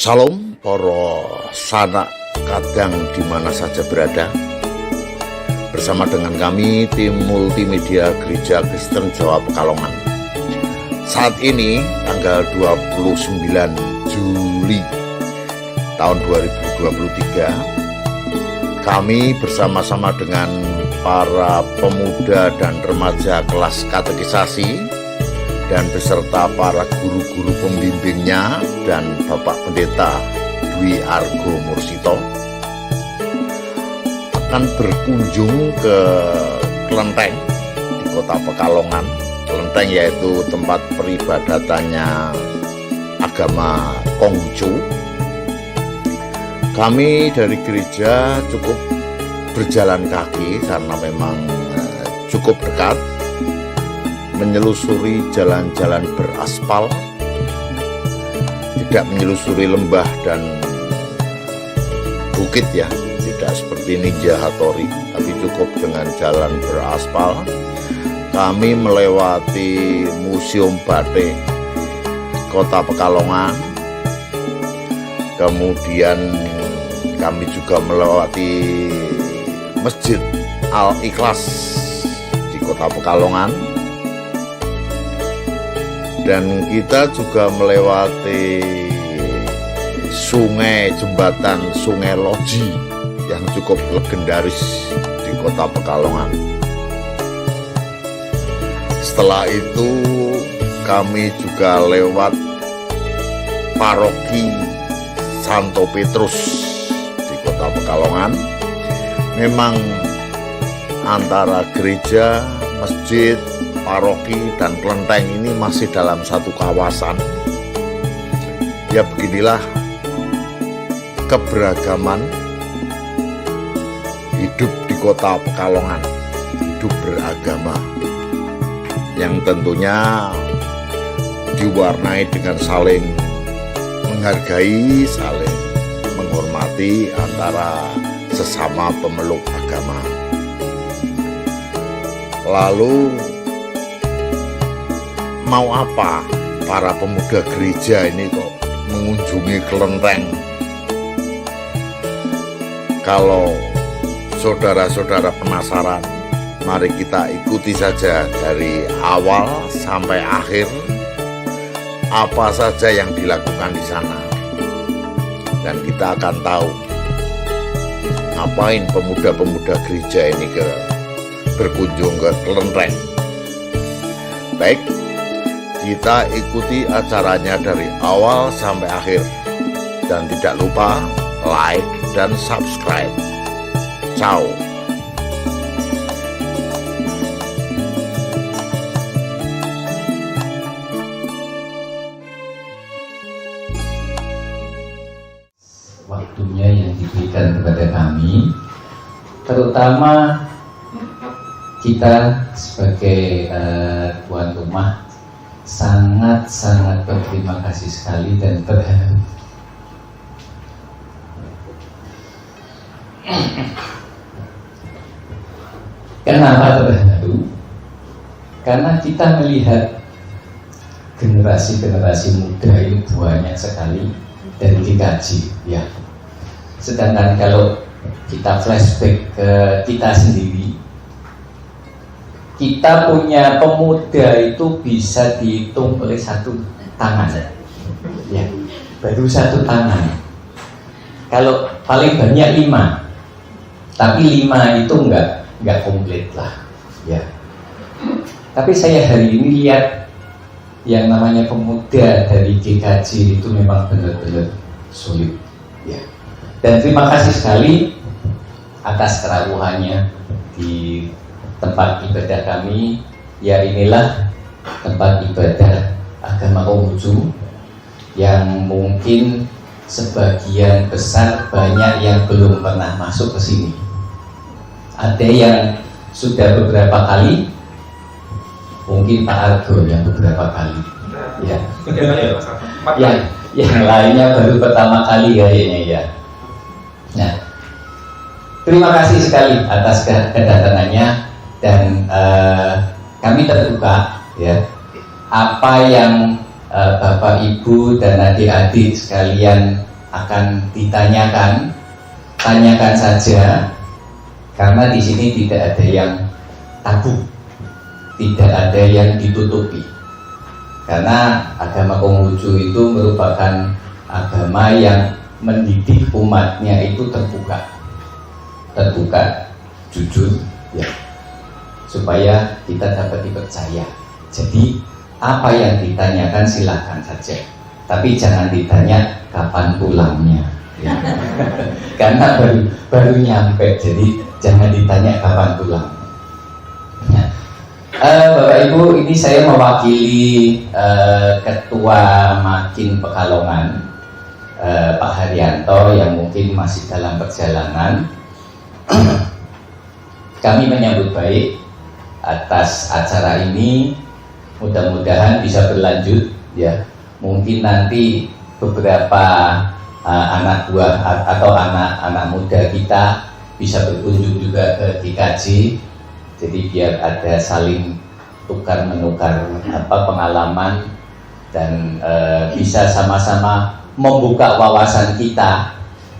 Salam para sanak kadang di mana saja berada. Bersama dengan kami tim multimedia Gereja Kristen Jawa Pekalongan. Saat ini tanggal 29 Juli tahun 2023, kami bersama-sama dengan para pemuda dan remaja kelas katekisasi dan beserta para guru-guru pembimbingnya dan Bapak Pendeta Dwi Argo Mursito akan berkunjung ke Klenteng di Kota Pekalongan. Klenteng yaitu tempat peribadatannya agama Konghucu. Kami dari gereja cukup berjalan kaki karena memang cukup dekat, menyelusuri jalan-jalan beraspal, tidak menyelusuri lembah dan bukit ya, tidak seperti Ninja Hattori, tapi cukup dengan jalan beraspal. Kami melewati Museum Batik Kota Pekalongan, kemudian kami juga melewati Masjid Al-Ikhlas di Kota Pekalongan, dan kita juga melewati jembatan Sungai Loji yang cukup legendaris di Kota Pekalongan. Setelah itu kami juga lewat paroki Santo Petrus di Kota Pekalongan. Memang antara gereja, masjid, paroki dan kelenteng ini masih dalam satu kawasan. Ya beginilah keberagaman hidup di Kota Pekalongan, hidup beragama yang tentunya diwarnai dengan saling menghargai, saling menghormati antara sesama pemeluk agama. Lalu mau apa para pemuda gereja ini kok mengunjungi kelenteng? Kalau saudara-saudara penasaran, mari kita ikuti saja dari awal sampai akhir apa saja yang dilakukan di sana, dan kita akan tahu ngapain pemuda-pemuda gereja ini berkunjung ke kelenteng. Baik, kita ikuti acaranya dari awal sampai akhir, dan tidak lupa like dan subscribe. Ciao. Waktunya yang diberikan kepada kami, terutama kita sebagai tuan rumah, sangat-sangat berterima kasih sekali dan terharu. Kenapa terharu? Karena kita melihat generasi-generasi muda itu banyak sekali dan dikaji, ya. Sedangkan kalau kita flashback ke kita sendiri, kita punya pemuda itu bisa dihitung oleh satu tangan, ya, baru satu tangan. Kalau paling banyak 5, tapi 5 itu enggak komplit lah, ya. Tapi saya hari ini lihat yang namanya pemuda dari GKJ itu memang benar-benar sulit, ya. Dan terima kasih sekali atas kerawahannya di tempat ibadah kami. Ya, inilah tempat ibadah agama Konghucu yang mungkin sebagian besar banyak yang belum pernah masuk ke sini. Ada yang sudah beberapa kali, mungkin Pak Argo yang beberapa kali, ya. Yang lainnya baru pertama kali kayaknya, ya. Nah, terima kasih sekali atas kedatangannya, dan kami terbuka, ya, apa yang Bapak Ibu dan adik-adik sekalian akan ditanyakan, tanyakan saja, karena di sini tidak ada yang tabu, tidak ada yang ditutupi. Karena agama Konghucu itu merupakan agama yang mendidik umatnya itu terbuka, jujur, ya, supaya kita dapat dipercaya. Jadi apa yang ditanyakan silakan saja, tapi jangan ditanya kapan pulangnya, ya. Karena baru nyampe, jadi jangan ditanya kapan pulangnya. Nah, Bapak Ibu, ini saya mewakili Ketua Makin Pekalongan, Pak Haryanto, yang mungkin masih dalam perjalanan. Kami menyambut baik atas acara ini, mudah-mudahan bisa berlanjut, ya. Mungkin nanti beberapa anak buah atau anak-anak muda kita bisa berkunjung juga ke GKJ, jadi biar ada saling tukar menukar pengalaman dan bisa sama-sama membuka wawasan kita.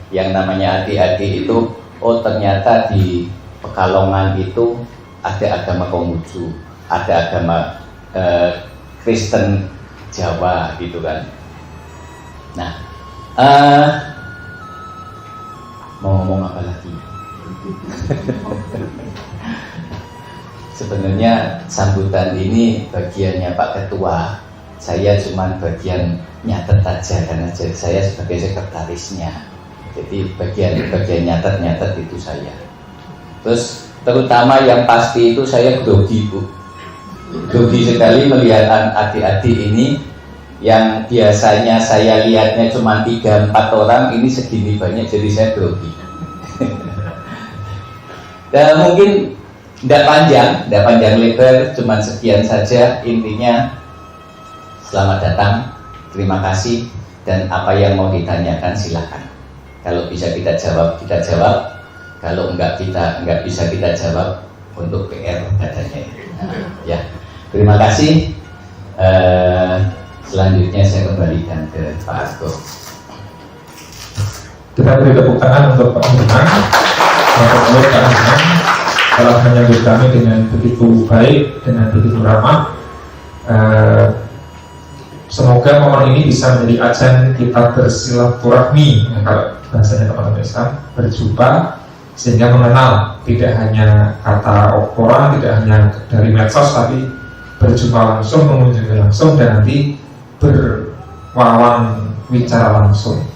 Yang namanya adik-adik itu, oh ternyata di Pekalongan itu ada agama Konghucu, ada agama Kristen Jawa gitu kan. Nah, mau ngomong apa lagi? Sebenarnya sambutan ini bagiannya Pak Ketua, saya cuma bagian nyatet aja karena saya sebagai sekretarisnya. Jadi bagian nyatet itu saya. Terus terutama yang pasti itu saya grogi, Bu. Grogi sekali melihat adik-adik ini yang biasanya saya lihatnya cuma 3-4 orang, ini segini banyak, jadi saya grogi. Dan mungkin tidak panjang lebar, cuma sekian saja. Intinya selamat datang, terima kasih, dan apa yang mau ditanyakan silakan. Kalau bisa kita jawab, kalau enggak bisa kita jawab, untuk PR katanya. Ya, terima kasih. Selanjutnya saya kembalikan ke Pak Argo. Kita beri tepuk tangan untuk Pak Firman. Pak Firman telah menyambut kami dengan begitu baik, dengan begitu ramah. Semoga momen ini bisa menjadi ajang kita bersilaturahmi, kalau bahasanya teman-teman Islam, berjumpa, sehingga mengenal tidak hanya kata orang, tidak hanya dari medsos, tapi berjumpa langsung, mengunjungi langsung, dan nanti berwawan wicara langsung.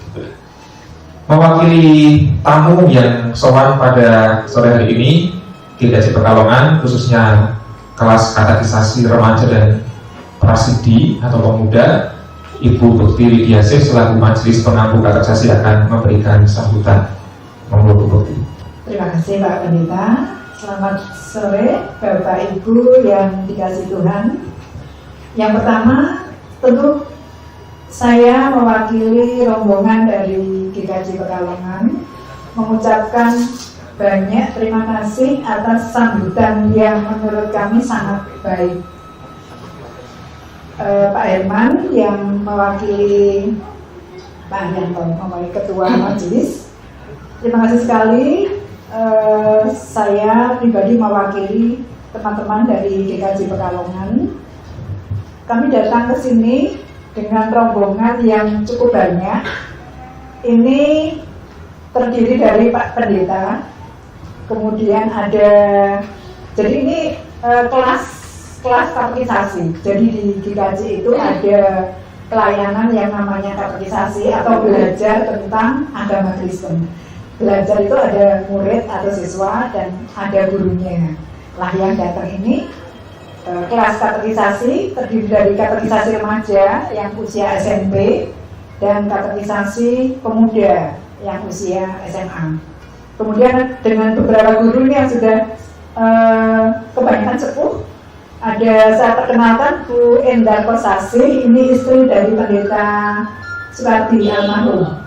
Mewakili tamu yang sowan pada sore hari ini, GKJ Pekalongan, khususnya kelas katekisasi remaja dan prasidi atau pemuda, Ibu Bukti Widiasih selaku Majelis Pengampu Katekisasi akan memberikan sambutan. Monggo Bu Bukti. Terima kasih Pak Pendeta. Selamat sore Bapak Ibu yang dikasihi Tuhan. Yang pertama, tentu saya mewakili rombongan dari GKJ Pekalongan mengucapkan banyak terima kasih atas sambutan yang menurut kami sangat baik. Pak Herman yang mewakili Pak Haryanto, mewakili Ketua Majelis. Terima kasih sekali. Saya pribadi mewakili teman-teman dari GKJ Pekalongan. Kami datang ke sini dengan rombongan yang cukup banyak. Ini terdiri dari Pak Pendeta, kemudian ada, jadi ini kelas katekisasi. Jadi di GKJ itu ada pelayanan yang namanya katekisasi atau belajar tentang agama Kristen. Belajar itu ada murid atau siswa dan ada gurunya. Lah yang datang ini kelas katekisasi terdiri dari katekisasi remaja yang usia SMP dan katekisasi pemuda yang usia SMA. Kemudian dengan beberapa guru yang sudah kebanyakan sepuh, ada saya perkenalkan Bu Endar Kosasih, ini istri dari Pendeta Sukarti almarhum,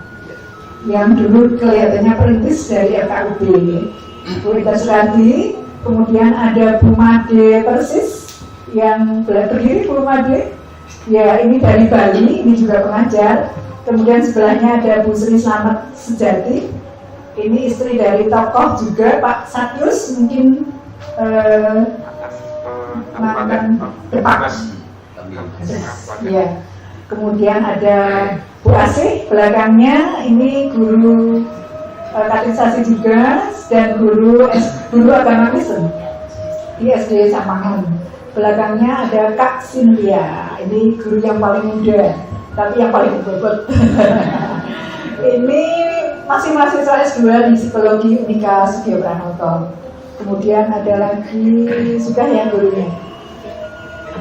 yang dulu kelihatannya perintis dari FKUB. Bu Endar Sukarti. Kemudian ada Bu Made Persis yang berdiri, Bu Made, ya ini dari Bali, ini juga pengajar. Kemudian sebelahnya ada Bu Sri Slamet Sejati. Ini istri dari tokoh juga Pak Sakyus, mungkin mantan Depak. Ya. Kemudian ada Bu Asih belakangnya, ini guru katekisasi juga dan guru agama Kristen di SD Samangan. Belakangnya ada Kak Cynthia, ini guru yang paling muda tapi yang paling bobot. Ini masih mahasiswa S2 di Psikologi Unika Sugio Pranoto. Kemudian ada lagi juga yang gurunya.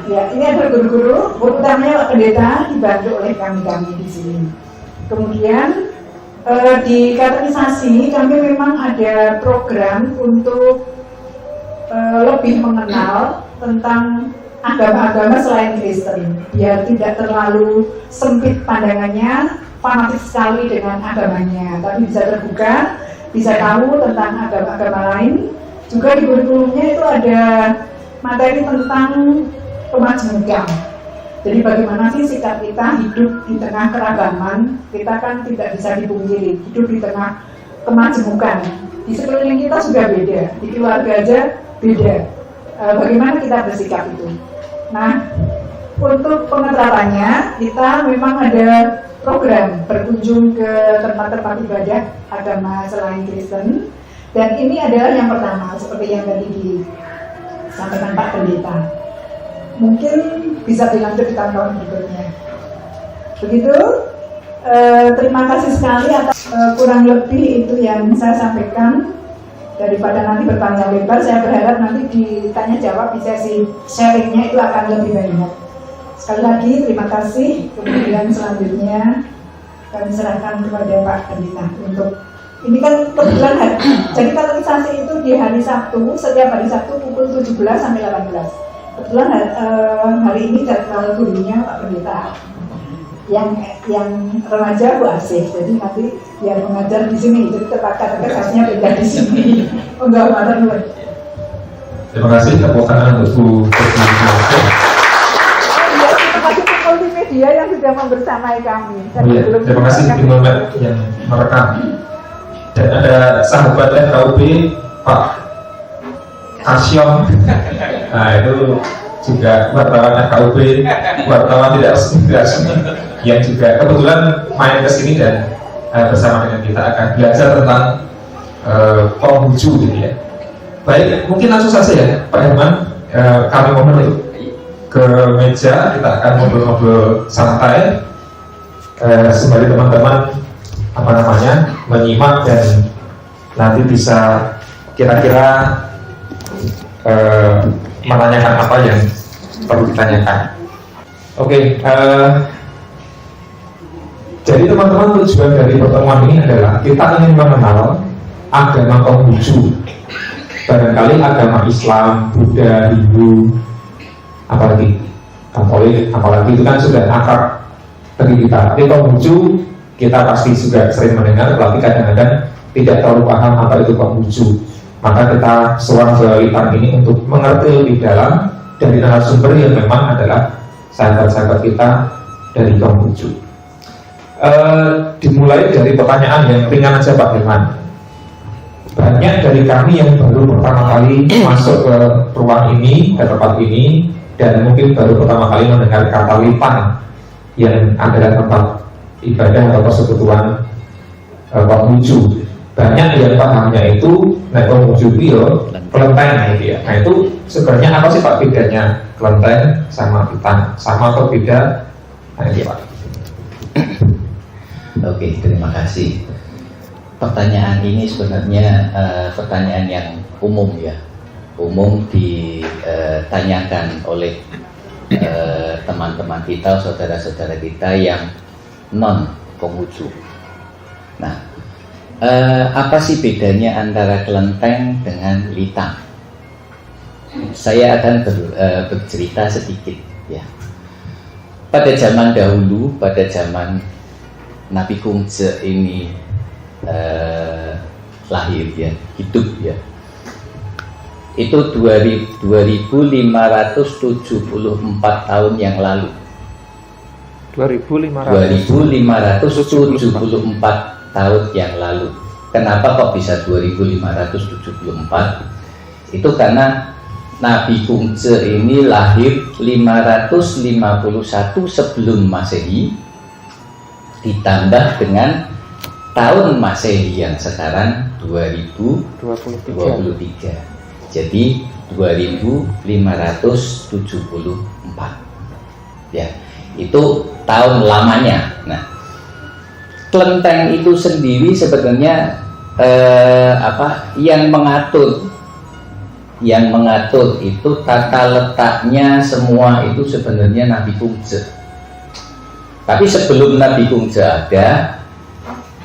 Ya, ini ada guru-guru, utamanya Pak Pendeta dibantu oleh kami di sini. Kemudian di katekisasi kami memang ada program untuk lebih mengenal tentang agama-agama selain Kristen, biar tidak terlalu sempit pandangannya, fanatik sekali dengan agamanya, tapi bisa terbuka, bisa tahu tentang agama-agama lain. Juga di kurikulumnya itu ada materi tentang kemajemukan. Jadi bagaimana sih sikap kita hidup di tengah keragaman? Kita kan tidak bisa dipungkiri, hidup di tengah kemajemukan. Di sekeliling kita sudah beda, di keluarga aja beda. Bagaimana kita bersikap itu? Nah, untuk pengetaraannya kita memang ada program berkunjung ke tempat-tempat ibadah agama selain Kristen, dan ini adalah yang pertama seperti yang tadi disampaikan Pak Pendeta. Mungkin bisa dilanjut di tahun berikutnya. Begitu. Terima kasih sekali atas kurang lebih itu yang saya sampaikan. Daripada nanti bertanya lebar, saya berharap nanti ditanya jawab di sesi sharingnya itu akan lebih banyak. Sekali lagi terima kasih. Kemudian selanjutnya kami serahkan kepada Pak Pendeta untuk ini kan kebetulan hari. Jadi katekisasi itu di hari Sabtu, setiap hari Sabtu pukul 17 sampai 18. Kebetulan hari ini jadwal gurunya Pak Pendeta. Yang remaja Bu Asih, jadi nanti biar mengajar di sini, jadi tempat katekisasinya beda di sini. Enggak ada dulu. Terima kasih tepuk tangan untuk Bu. Ya, terima kasih untuk multimedia yang sudah membersamai kami. Terima kasih tim yang merekam. Dan ada sahabat FKUB Pak Kasyong. Nah itu juga wartawan FKUB, wartawan tidak resmi yang juga kebetulan main ke sini dan bersama dengan kita akan belajar tentang Konghucu gitu ya. Baik, mungkin langsung saja ya Pak Herman, kami mohon untuk ke meja, kita akan ngobrol-ngobrol santai sembari teman-teman menyimak dan nanti bisa kira-kira menanyakan apa yang perlu ditanyakan. Oke, jadi teman-teman, tujuan dari pertemuan ini adalah kita ingin mengenal agama Konghucu. Barangkali agama Islam, Buddha, Hindu, apalagi Katolik, apalagi itu kan sudah akar bagi kita. Tapi Konghucu kita pasti juga sering mendengar, tapi kadang-kadang tidak terlalu paham apa itu Konghucu. Maka kita soal ke Lipan ini untuk mengerti lebih dalam dari narasumber yang memang adalah sahabat-sahabat kita dari Konghucu. Dimulai dari pertanyaan yang ringan aja Pak Herman. Banyak dari kami yang baru pertama kali masuk ke ruang ini, ke tempat ini, dan mungkin baru pertama kali mendengar kata Lipan yang adalah tempat ibadah atau persekutuan Konghucu. Banyak yang pahamnya itu Konghucu itu kelenteng gitu ya. Nah itu sebenarnya apa sih Pak bedanya kelenteng sama Lipan? Sama atau beda? Nah ini Pak. Oke, terima kasih. Pertanyaan ini sebenarnya pertanyaan yang umum ya, umum ditanyakan oleh teman-teman kita, saudara-saudara kita yang non Konghucu. Nah, apa sih bedanya antara kelenteng dengan litang? Saya akan bercerita sedikit ya. Pada zaman dahulu, pada zaman Nabi Kungce ini lahir ya, hidup ya, itu 2574 tahun yang lalu. 2574 tahun yang lalu. Kenapa kok bisa 2574? Itu karena Nabi Kungce ini lahir 551 sebelum Masehi ditambah dengan tahun Masehi yang sekarang 2023. Jadi 2574. Ya, itu tahun lamanya. Nah, kelenteng itu sendiri sebenarnya yang mengatur itu tata letaknya semua itu sebenarnya Nabi Kungce. Tapi sebelum Nabi Kungce ada,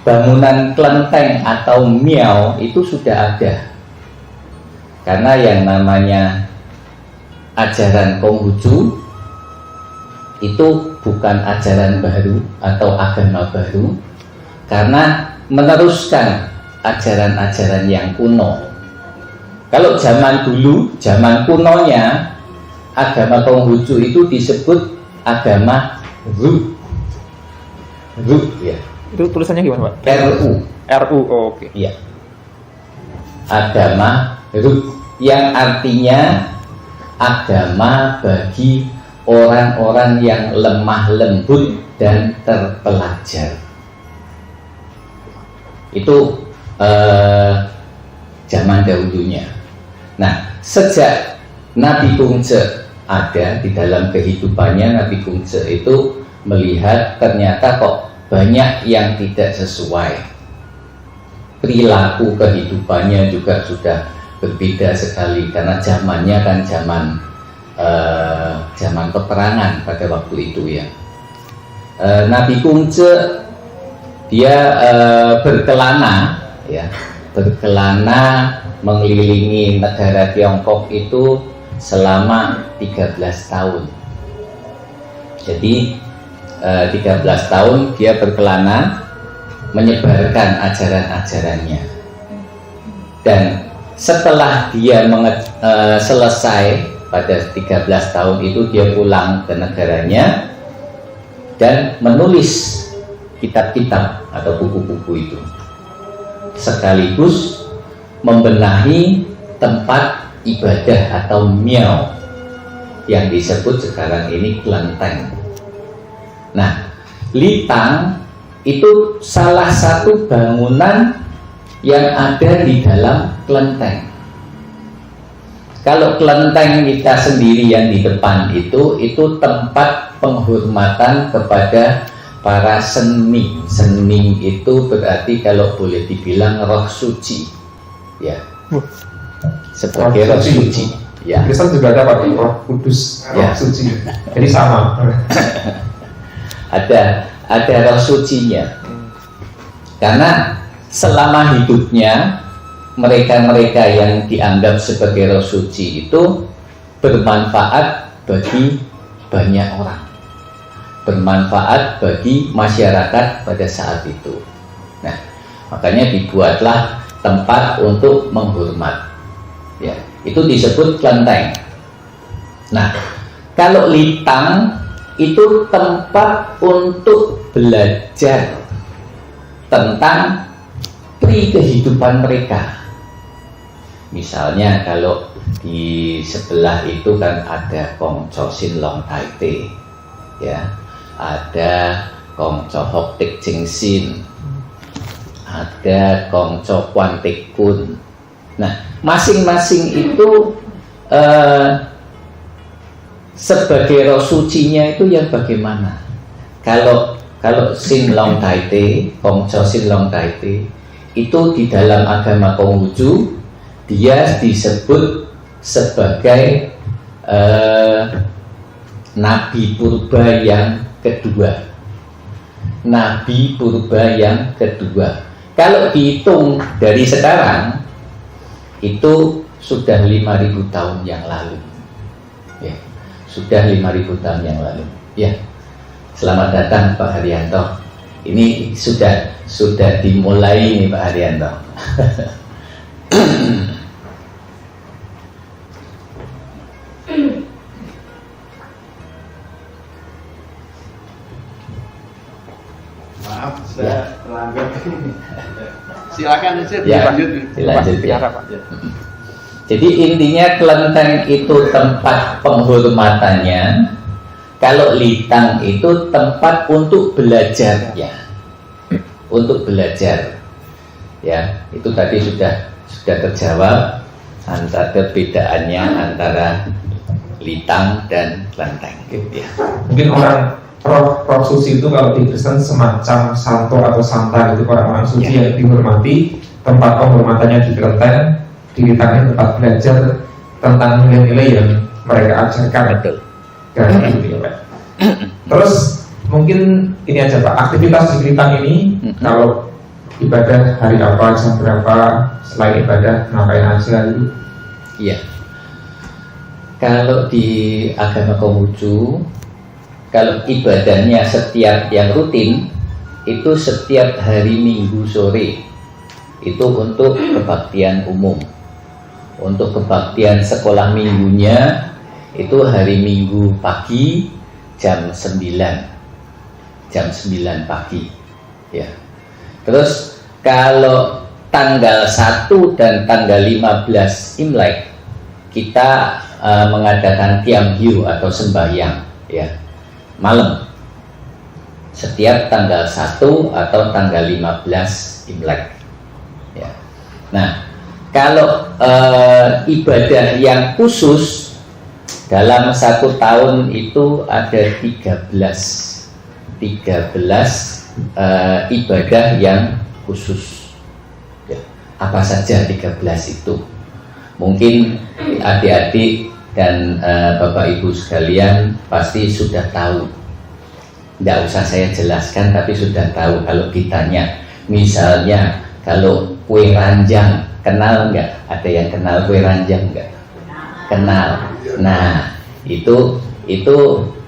bangunan kelenteng atau miao itu sudah ada. Karena yang namanya ajaran Konghucu itu bukan ajaran baru atau agama baru, karena meneruskan ajaran-ajaran yang kuno. Kalau zaman dulu, zaman kunonya, agama Konghucu itu disebut agama Ru. Ru, ya. Itu tulisannya gimana, Pak? RU. RU, oh, oke. Ya. Agama Ru, yang artinya agama bagi orang-orang yang lemah lembut dan terpelajar. Itu zaman dahulunya. Nah, sejak Nabi Kungce ada di dalam kehidupannya, Nabi Kungce itu melihat ternyata kok banyak yang tidak sesuai. Perilaku kehidupannya juga sudah berbeda sekali karena zamannya kan zaman peperangan pada waktu itu ya. Nabi Kungce dia berkelana ya, berkelana mengelilingi negara Tiongkok itu selama 13 tahun. Jadi 13 tahun dia berkelana menyebarkan ajaran-ajarannya. Dan setelah dia selesai pada 13 tahun itu, dia pulang ke negaranya dan menulis kitab-kitab atau buku-buku itu, sekaligus membenahi tempat ibadah atau miao yang disebut sekarang ini kelenteng. Nah, Litang itu salah satu bangunan yang ada di dalam kelenteng. Kalau kelenteng kita sendiri yang di depan itu tempat penghormatan kepada para sening. Sening itu berarti kalau boleh dibilang roh suci, ya, sebagai roh suci. Ya. Kristen juga ada Pak, roh kudus, roh suci. Jadi sama. ada roh sucinya. Karena selama hidupnya mereka-mereka yang dianggap sebagai roh suci itu bermanfaat bagi banyak orang, bermanfaat bagi masyarakat pada saat itu. Nah, makanya dibuatlah tempat untuk menghormat. Ya, itu disebut kelenteng. Nah, kalau Litang itu tempat untuk belajar tentang kehidupan mereka. Misalnya kalau di sebelah itu kan ada Kongco Sin Long Tai Te, ya, ada Kongco Hok Tik Jing Sin, ada Kongco Kwan Tik Kun. Nah, masing-masing itu sebagai roh sucinya itu yang bagaimana? Kalau Sin Long Tai Te, Kongco Sin Long Tai Te itu di dalam agama Konghucu dia disebut sebagai Nabi Purba yang kedua. Nabi Purba yang kedua. Kalau dihitung dari sekarang itu sudah 5.000 tahun yang lalu. Ya, sudah 5.000 tahun yang lalu. Ya. Selamat datang Pak Haryanto. Ini sudah dimulai nih Pak Haryanto. Silakan aja Ya, dilanjut. dilanjut ya. Bicara, Pak. Jadi intinya kelenteng itu tempat penghormatannya, kalau litang itu tempat untuk belajarnya, untuk belajar. Ya, itu tadi sudah terjawab antara perbedaannya antara litang dan kelenteng. Gitu ya. Mungkin orang Prof Susi itu kalau di Kristen semacam santo atau santa gitu, orang-orang suci yang dihormati, tempat penghormatannya di kelenteng, di litangnya tempat belajar tentang nilai-nilai yang mereka ajarkan. Betul. Kira-kira gitu ya, Pak. Terus mungkin ini aja Pak, aktivitas di litang ini kalau ibadah hari apa, jam berapa, selain ibadah ngapain aja gitu? Iya. Kalau di agama Konghucu, kalau ibadahnya setiap yang rutin itu setiap hari Minggu sore itu untuk kebaktian umum. Untuk kebaktian sekolah minggunya itu hari Minggu pagi jam 9 pagi ya. Terus kalau tanggal 1 dan tanggal 15 Imlek kita mengadakan Tiamhiu atau sembahyang ya, malam setiap tanggal 1 atau tanggal 15 Imlek ya. Nah, kalau ibadah yang khusus dalam 1 tahun itu ada 13 ibadah yang khusus ya. Apa saja 13 itu? Mungkin adik-adik dan Bapak Ibu sekalian pasti sudah tahu. Tidak usah saya jelaskan, tapi sudah tahu kalau ditanya. Misalnya kalau kue ranjang, kenal nggak? Ada yang kenal kue ranjang nggak? Kenal. Nah, itu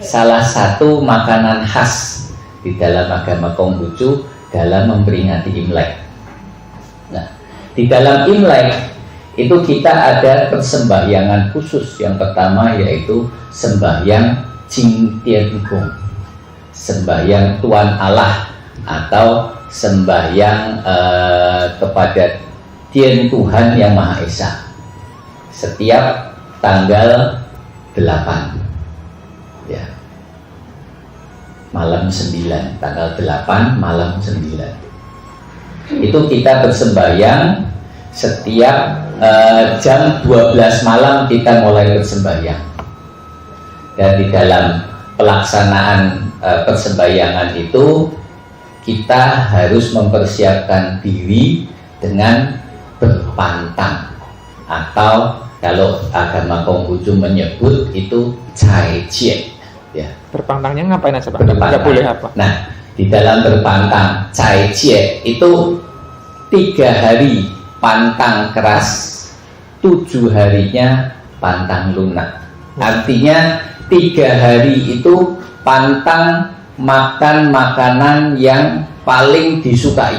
salah satu makanan khas di dalam agama Konghucu dalam memperingati Imlek. Nah, di dalam Imlek itu kita ada persembahyangan khusus. Yang pertama yaitu sembahyang Jing Tian Gong, sembahyang Tuhan Allah atau sembahyang kepada Tian Tuhan yang Maha Esa, setiap tanggal 8 ya, malam 9, tanggal 8 malam 9 itu kita bersembahyang. Setiap jam 12 malam kita mulai bersembahyang. Dan di dalam pelaksanaan persembahyangan itu kita harus mempersiapkan diri dengan berpantang, atau kalau agama Konghucu menyebut itu cai jie ya. Berpantangnya ngapain aja Pak? Berpantang. Nggak boleh apa? Nah, di dalam berpantang cai jie itu 3 hari pantang keras, 7 harinya pantang lunak. Artinya 3 hari itu pantang makan makanan yang paling disukai.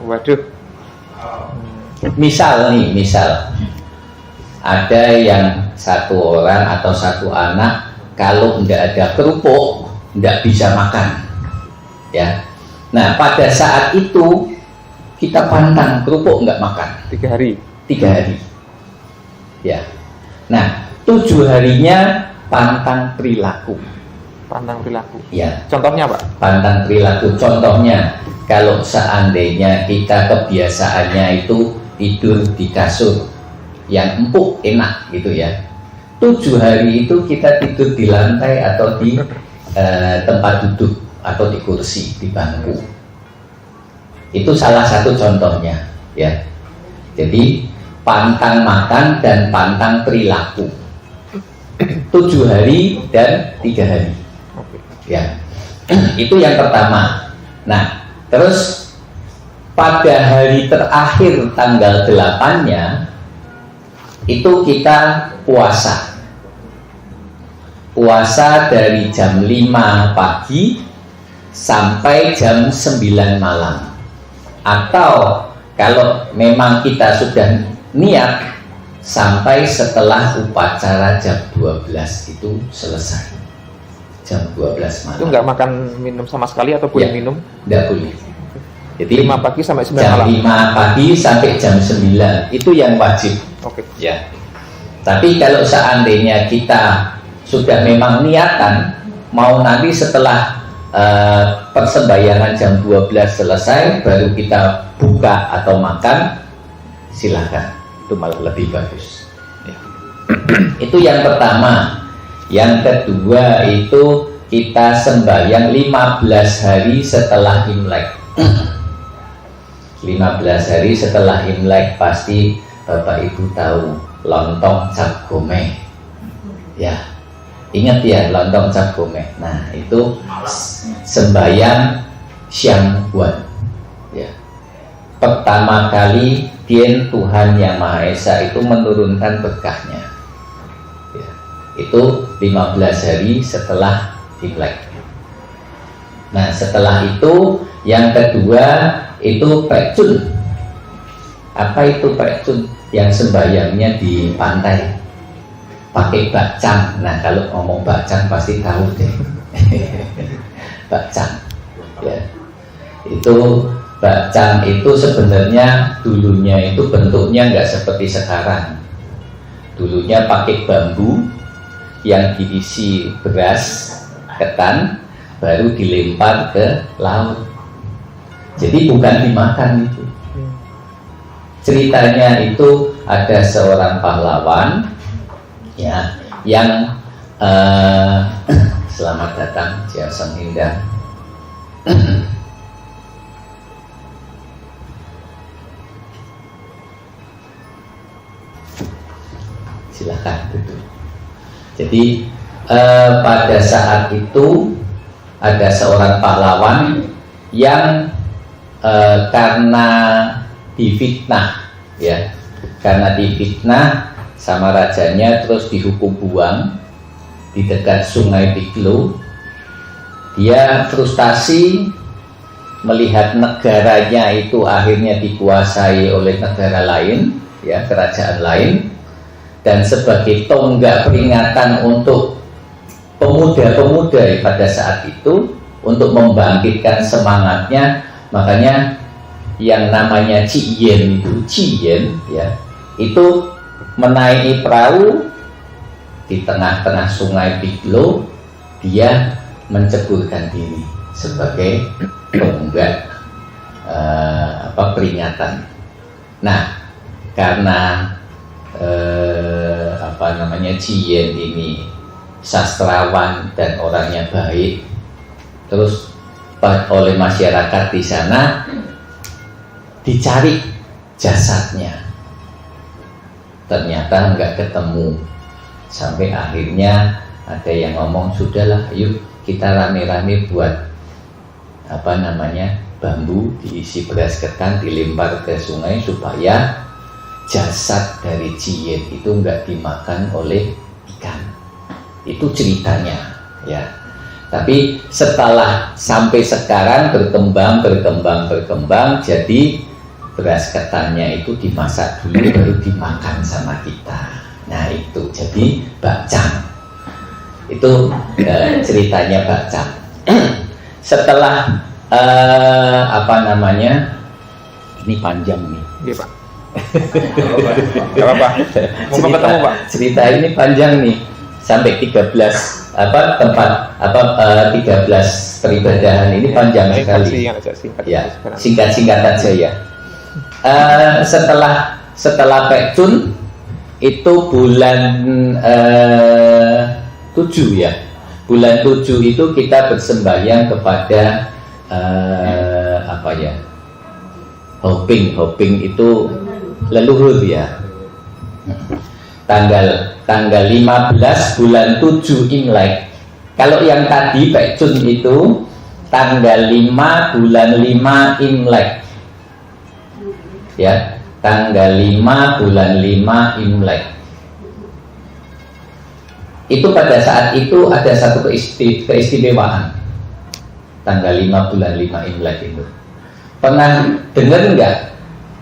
Waduh. Misal ada yang 1 orang atau 1 anak kalau tidak ada kerupuk tidak bisa makan ya. Nah, pada saat itu kita pantang kerupuk nggak makan 3 hari. 3 hari ya. Nah, 7 harinya pantang perilaku Pantang perilaku. ya. Contohnya Pak? Pantang perilaku contohnya kalau seandainya kita kebiasaannya itu tidur di kasur yang empuk enak gitu ya, 7 hari itu kita tidur di lantai atau di tempat duduk atau di kursi, di bangku. Itu salah satu contohnya ya. Jadi pantang makan dan pantang perilaku 7 hari dan 3 hari ya. Itu yang pertama. Nah, terus pada hari terakhir tanggal 8-nya itu kita puasa dari jam 5 pagi sampai jam 9 malam. Atau kalau memang kita sudah niat sampai setelah upacara jam 12 itu selesai, jam 12 malam. Itu nggak makan minum sama sekali atau boleh Ya, minum? Tidak boleh. Jadi 5 pagi sampai 9 jam malam. 5 pagi sampai jam 9 itu yang wajib. Oke. Ya. Tapi kalau seandainya kita sudah memang niatan mau nanti setelah persembahyangan jam 12 selesai baru kita buka atau makan, silakan. Itu malah lebih bagus. Ya. Itu yang pertama. Yang kedua itu kita sembahyang 15 hari setelah Imlek. 15 hari setelah Imlek pasti Bapak Ibu tahu lontong cap gomeh. Ya, ingat ya lontong cap gomeh. Nah itu sembahyang Syamwan. Ya, pertama kali Tuhan Yang Maha Esa itu menurunkan berkahnya. Ya, itu 15 hari setelah Imlek. Nah setelah itu yang kedua itu pekcun. Apa itu pekcun? Yang sembahyangnya di pantai pakai bakcang. Nah kalau ngomong bakcang pasti tahu deh. Bakcang ya. Itu bakcang itu sebenarnya dulunya itu bentuknya nggak seperti sekarang. Dulunya pakai bambu yang diisi beras ketan baru dilempar ke laut. Jadi bukan dimakan itu. Ceritanya itu ada seorang pahlawan ya yang selamat datang Jiaseng Indah. Silakan duduk. Jadi pada saat itu ada seorang pahlawan yang karena difitnah ya, karena difitnah sama rajanya terus dihukum buang di dekat sungai Piglo. Dia frustasi melihat negaranya itu akhirnya dikuasai oleh negara lain ya, kerajaan lain, dan sebagai tonggak peringatan untuk pemuda-pemuda pada saat itu untuk membangkitkan semangatnya, makanya yang namanya Ciyen ya, itu menaiki perahu di tengah-tengah sungai Piglo, dia menceburkan diri sebagai tonggak peringatan. Nah, karena Ciyen ini sastrawan dan orangnya baik, terus oleh masyarakat di sana dicari jasadnya, ternyata nggak ketemu, sampai akhirnya ada yang ngomong sudahlah, yuk kita rame-rame buat bambu diisi beras ketan dilempar ke sungai supaya jasad dari Ciyen itu nggak dimakan oleh ikan. Itu ceritanya ya. Tapi setelah sampai sekarang berkembang jadi beras ketannya itu dimasak dulu baru dimakan sama kita. Nah itu jadi bakcang. Itu ceritanya bakcang. Setelah ini panjang nih. Iya Pak. Gak apa-apa. Mau ketemu Pak. Cerita ini panjang nih, sampai 13 peribadahan ini panjang sekali. Ya, singkat aja ya. Setelah Pekcun itu bulan 7 ya. Bulan 7 itu kita bersembahyang kepada Hoping itu leluhur ya. Tanggal 15 bulan 7 Imlek. Kalau yang tadi Pekcun itu tanggal 5 bulan 5 Imlek. Ya, tanggal 5 bulan 5 Imlek. Itu pada saat itu ada satu keistimewaan. Tanggal 5 bulan 5 Imlek itu. Pernah dengar nggak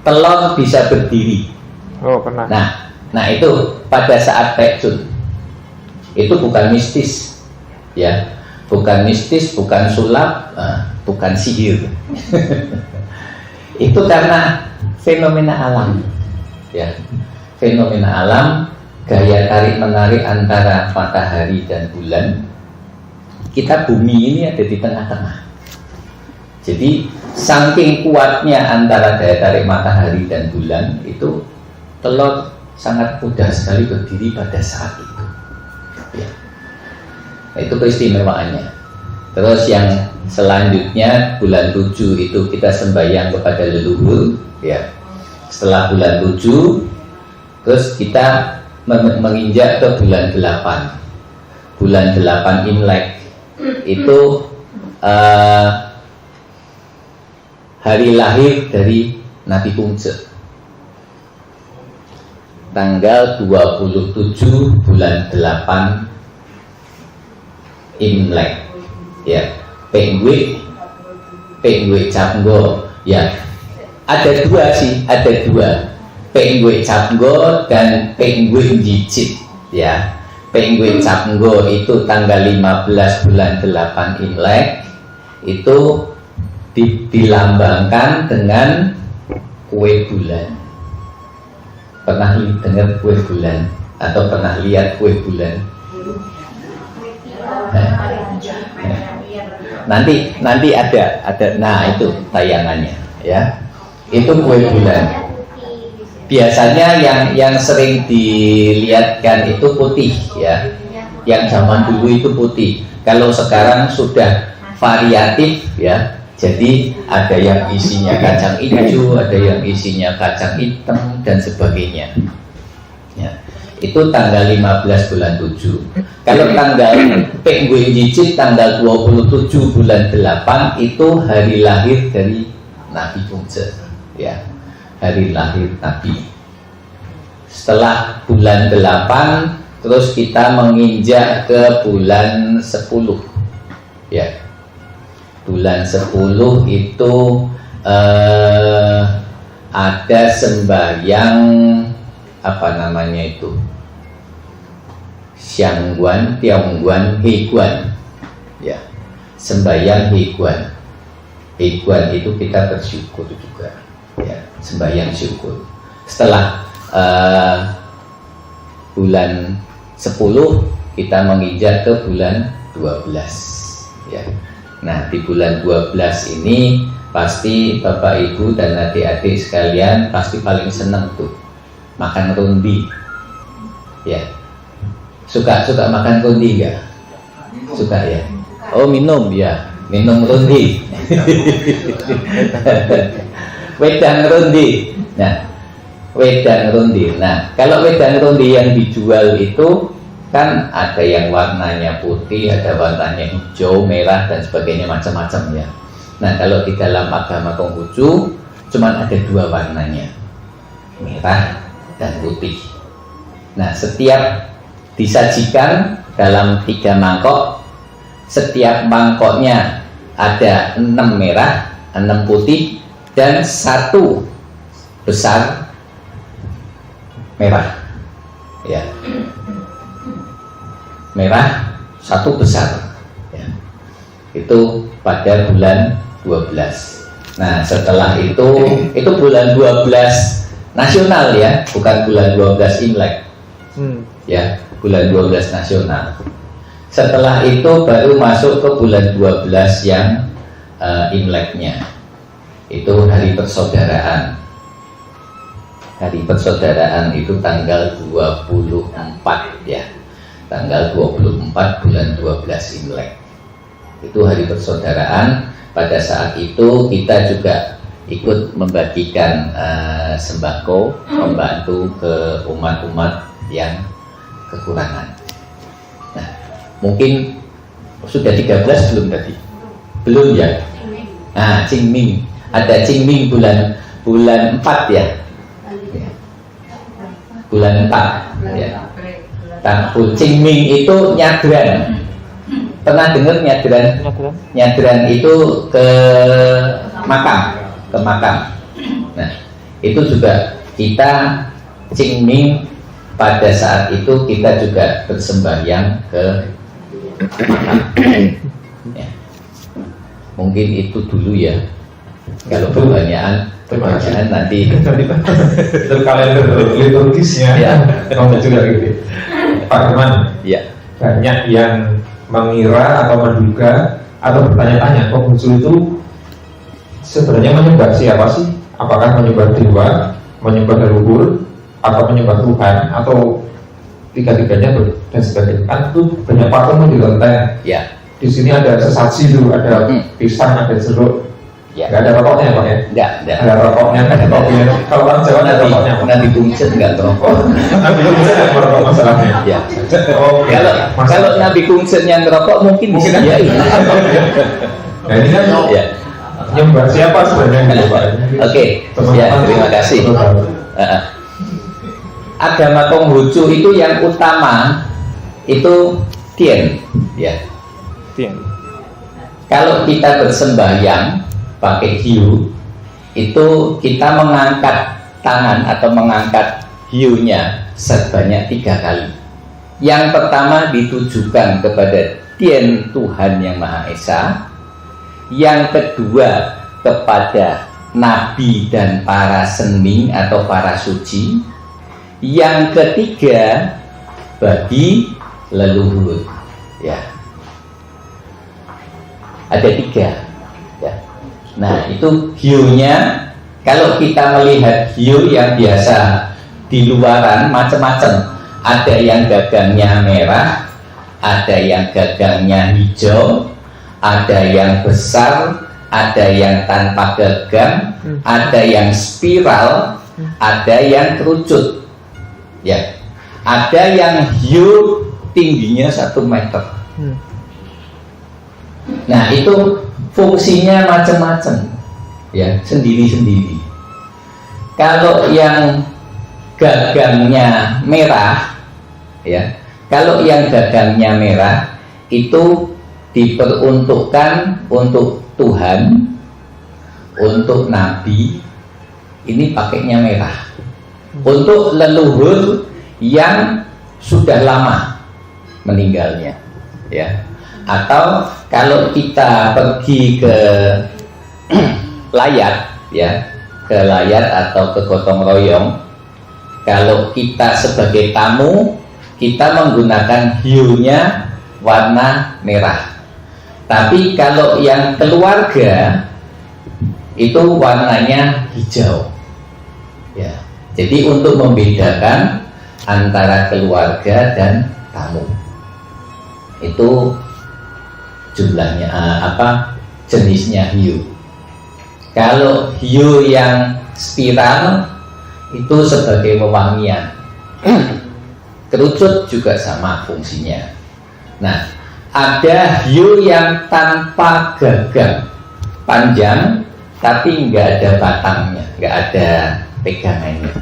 telur bisa berdiri? Oh, pernah. Nah itu pada saat Pekcun. Itu bukan mistis, ya, bukan mistis, bukan sulap, bukan sihir. Itu karena fenomena alam, ya, fenomena alam, gaya tarik menarik antara matahari dan bulan. Kita bumi ini ada di tengah-tengah. Jadi saking kuatnya antara daya tarik matahari dan bulan itu, telur sangat mudah sekali berdiri pada saat itu. Ya. Nah, itu keistimewaannya. Terus yang selanjutnya bulan 7 itu kita sembahyang kepada leluhur, ya. Setelah bulan 7, terus kita menginjak ke bulan 8. Bulan 8 Imlek itu hari lahir dari Nabi Pungce. Tanggal 27 bulan 8 Imlek, ya. Pengwe Capnggo, ya. Ada dua, Pengwe Capnggo dan Pengwe Njicit, ya. Pengwe Capnggo itu tanggal 15 bulan 8 Imlek, itu dilambangkan dengan kue bulan. Pernah dengar kue bulan atau pernah lihat kue bulan? Nanti ada, nah itu tayangannya, ya. Itu kue bulan. Biasanya yang sering dilihatkan itu putih, ya. Yang zaman dulu itu putih. Kalau sekarang sudah variatif, ya. Jadi ada yang isinya kacang hijau, ada yang isinya kacang hitam dan sebagainya. Ya. Itu tanggal 15 bulan 7. Kalau tanggal Pengwe Njicit tanggal 27 bulan 8 itu hari lahir dari Nabi Pungce, ya. Hari lahir Nabi. Setelah bulan 8 terus kita menginjak ke bulan 10, ya. Bulan 10 itu ada sembahyang apa namanya itu, Xiangguan, Tiongguan, Heguan, ya. Sembahyang Heguan. Heguan itu kita bersyukur juga, ya. Sembahyang syukur. Setelah bulan 10 kita menginjak ke bulan 12, ya. Nah, di bulan 12 ini pasti Bapak Ibu dan adik-adik sekalian pasti paling senang tuh makan rondi, ya. Suka makan rondi enggak? Suka, ya. Oh, minum, ya, minum rondi. Wedang rondi. Nah, wedang rondi. Nah, kalau wedang rondi yang dijual itu kan ada yang warnanya putih, ada warnanya hijau, merah dan sebagainya, macam-macam, ya. Nah, kalau di dalam agama Konghucu cuma ada dua warnanya, merah dan putih. Nah, setiap disajikan dalam 3 mangkok, setiap mangkoknya ada 6 merah, 6 putih dan 1 besar merah, ya. Merah 1 besar, ya. Itu pada bulan 12. Nah, setelah itu bulan 12 nasional, ya, bukan bulan 12 Imlek, ya, bulan 12 nasional. Setelah itu baru masuk ke bulan 12 yang Imleknya. Itu hari persaudaraan. Hari persaudaraan itu tanggal 24, ya. Tanggal 24 bulan 12 Imlek. Itu hari persaudaraan. Pada saat itu kita juga ikut membagikan sembako, membantu ke umat-umat yang kekurangan. Nah, mungkin sudah 13 belum tadi? Belum, ya? Nah, Qingming. Ada Qingming bulan 4, ya? Bulan 4, ya. Qingming itu nyadran. Pernah dengar nyadran? Nyadran itu ke makam. Nah, itu juga kita Qingming pada saat itu kita juga bersembahyang ke makam. Ya. Mungkin itu dulu, ya. Kalau kebanyakan Terima kasih. Jangan nanti Itu kalender liturgisnya Ya. Kamu juga gitu. Pak Herman, ya. banyak yang mengira atau menduga atau bertanya-tanya Konghucu itu sebenarnya menyembah siapa sih? Apakah menyembah dewa, menyembah leluhur, atau menyembah Tuhan, atau tiga-tiganya dan sebagainya? Kan itu banyak patung di lenteng. Ya. Di sini ada sesaji tuh, ada pisang, ada jeruk. Ya. Nggak ada rokoknya Pak ya? Enggak. Ada rokoknya, ada kopinya. Kalau orang Jawa ada rokoknya Pak. Nanti bungcet enggak ngerokok. Nabi Kungset yang merokok masalahnya. Ya. Oh, Kalau Nabi Kungset yang ngerokok mungkin bisa ya. Nah ini kan Ya. nyembah siapa sebenarnya gitu Pak? Oke. Ya, terima kasih. Agama Konghucu itu yang utama itu Tien, ya. Kalau kita bersembahyang pakai hiu, itu kita mengangkat tangan atau mengangkat hiunya sebanyak 3 kali. Yang pertama ditujukan kepada Tien Tuhan Yang Maha Esa. Yang kedua kepada nabi dan para sening atau para suci. Yang ketiga bagi leluhur, ya. Ada 3, ya. Nah itu hiunya. Kalau kita melihat hiu yang biasa di luaran macam-macam. Ada yang gagangnya merah, ada yang gagangnya hijau, ada yang besar, ada yang tanpa gagang, ada yang spiral, ada yang kerucut, ya. Ada yang hiu tingginya 1 meter. Nah itu fungsinya macam-macam, ya, sendiri-sendiri. Kalau yang gagangnya merah, ya, kalau yang gagangnya merah itu diperuntukkan untuk Tuhan, untuk nabi, ini pakainya merah. Untuk leluhur yang sudah lama meninggalnya, ya. Atau kalau kita pergi ke Layat, ya, ke Layat atau ke gotong royong, kalau kita sebagai tamu, kita menggunakan hiunya warna merah. Tapi kalau yang keluarga itu warnanya hijau, ya. Jadi untuk membedakan antara keluarga dan tamu, itu jumlahnya jenisnya hiu. Kalau hiu yang spiral itu sebagai wewangian. Kerucut juga sama fungsinya. Nah, ada hiu yang tanpa gagang, panjang tapi nggak ada batangnya, nggak ada pegangannya.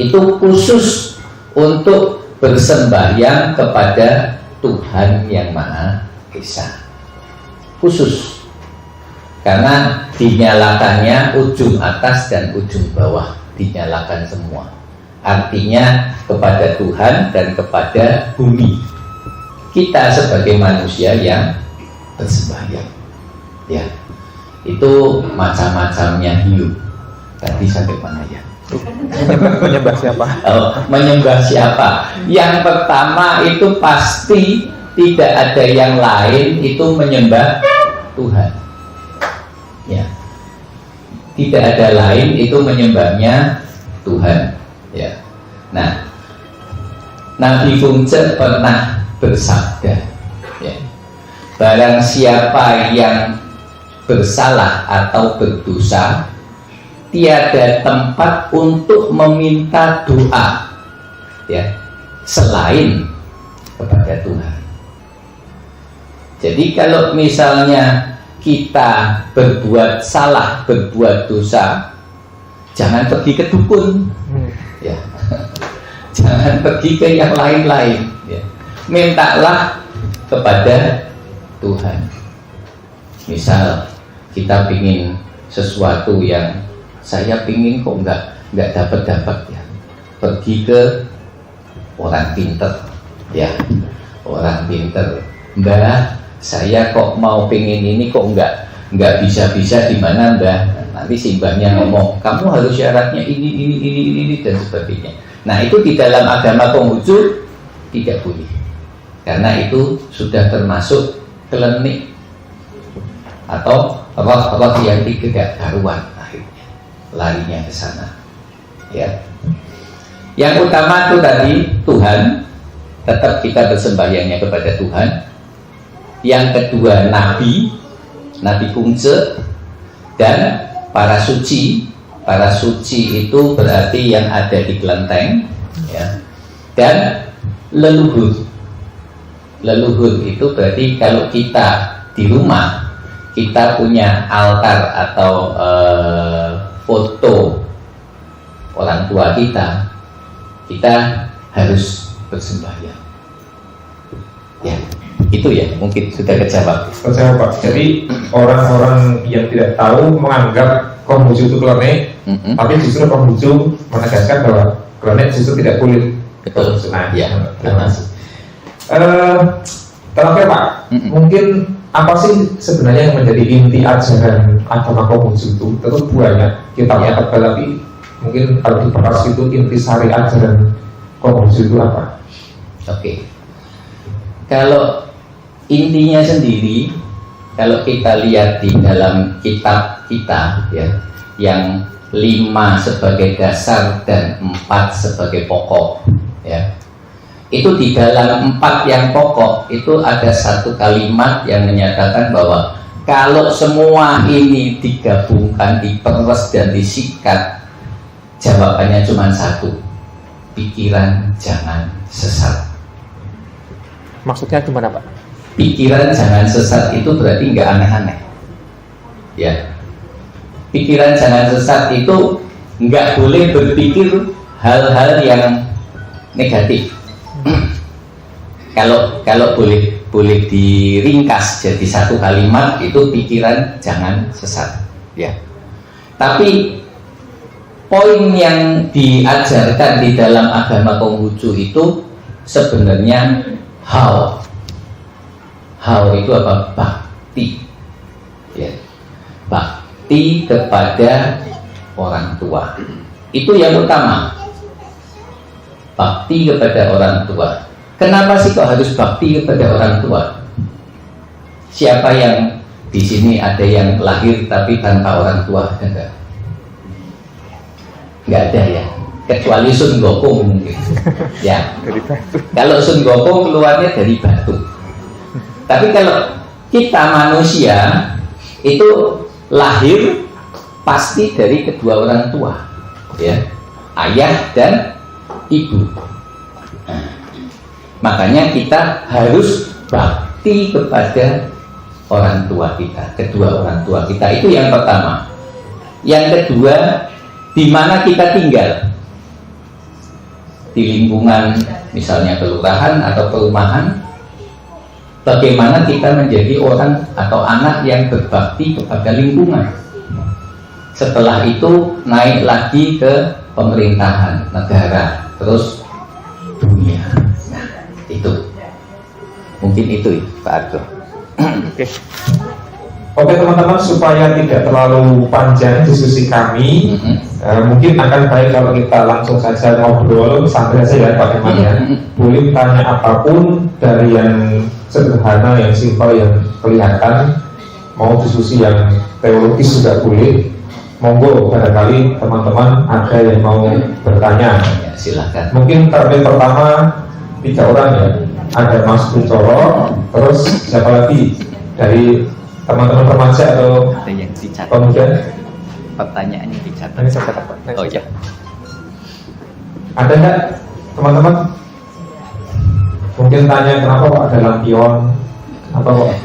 Itu khusus untuk bersembahyang kepada Tuhan Yang Maha Esa. Khusus karena dinyalakannya ujung atas dan ujung bawah, dinyalakan semua. Artinya kepada Tuhan dan kepada bumi. Kita sebagai manusia yang bersembahyang, ya. Itu macam-macamnya hiu. Tadi sampai mana ya? Menyembah siapa? Menyembah siapa? Yang pertama itu pasti tidak ada yang lain, itu menyembah Tuhan, ya. Tidak ada lain, itu menyembahnya Tuhan, ya. Nah, Nabi Kungset pernah bersabda, ya, barang siapa yang bersalah atau berdosa, tiada tempat untuk meminta doa, ya, selain kepada Tuhan. Jadi kalau misalnya kita berbuat salah, berbuat dosa, jangan pergi ke dukun, ya. Jangan pergi ke yang lain-lain, ya. Mintalah kepada Tuhan. Misal kita pingin sesuatu yang saya pingin kok nggak dapat ya, pergi ke orang pinter, ya, orang pinter. Mbah, saya kok mau pingin ini kok nggak bisa di mana Mbah? Nanti simbahnya ngomong, kamu harus syaratnya ini dan sebagainya. Nah itu di dalam agama Konghucu tidak boleh, karena itu sudah termasuk klinik atau roh-roh yang tidak karuan, akhirnya larinya ke sana. Ya. Yang utama itu tadi Tuhan, tetap kita bersembahyangnya kepada Tuhan. Yang kedua Nabi Kungce dan para suci. Para suci itu berarti yang ada di kelenteng, ya. Dan leluhur. Leluhur itu berarti kalau kita di rumah kita punya altar atau foto orang tua kita harus bersembahyang. Ya, itu ya mungkin sudah kejawab. Terjawab Pak. Jadi orang-orang yang tidak tahu menganggap Konghucu itu klenik, tapi justru Konghucu menegaskan bahwa klenik justru tidak boleh. Betul. Nah, Ya. terima kasih. Terakhir Pak, mungkin apa sih sebenarnya yang menjadi inti ajaran agama Konghucu itu? Tentu banyak kita lihat, tapi mungkin kalau diperas itu inti sari ajaran Konghucu itu apa? Oke. Kalau intinya sendiri, kalau kita lihat di dalam kitab kita ya, yang 5 sebagai dasar dan 4 sebagai pokok ya. Itu di dalam 4 yang pokok itu ada satu kalimat yang menyatakan bahwa kalau semua ini digabungkan, diperes dan disikat, jawabannya cuma satu: pikiran jangan sesat. Maksudnya gimana Pak? Pikiran jangan sesat itu berarti nggak aneh-aneh, ya. Pikiran jangan sesat itu nggak boleh berpikir hal-hal yang negatif. Kalau boleh diringkas jadi satu kalimat itu pikiran jangan sesat, ya. Tapi poin yang diajarkan di dalam agama Konghucu itu sebenarnya how itu apa? Bakti, ya. Bakti kepada orang tua itu yang utama. Bakti kepada orang tua. Kenapa sih kok harus bakti kepada orang tua? Siapa yang di sini ada yang lahir tapi tanpa orang tua? Ada nggak ada ya, kecuali Sun Gokong mungkin. Ya. Kalau Sun Gokong keluarnya dari batu. Tapi kalau kita manusia itu lahir pasti dari kedua orang tua, ya, ayah dan ibu. Nah, makanya kita harus bakti kepada orang tua kita, kedua orang tua kita. Itu yang pertama. Yang kedua, di mana kita tinggal, di lingkungan misalnya kelurahan atau perumahan, bagaimana kita menjadi orang atau anak yang berbakti kepada lingkungan. Setelah itu naik lagi ke pemerintahan negara, terus dunia. Nah, itu mungkin itu Pak Argo. Oke teman-teman, supaya tidak terlalu panjang diskusi kami, mungkin akan baik kalau kita langsung saja ngobrol santai saja ya Pak Iman ya. Boleh tanya apapun dari yang sederhana, yang simpel, yang kelihatan. Mau diskusi yang teologis juga boleh. Monggo, barangkali teman-teman ada yang mau bertanya. Ya, silakan. Mungkin termin pertama 3 orang ya. Ada Mas Bucoro, terus siapa lagi dari teman-teman remaja atau Ada yang dicatat. pemuda? Pertanyaannya dicatat. Ini saya kata Pak. Oh ya. Ada nggak teman-teman? Mungkin tanya kenapa Pak ada lampion atau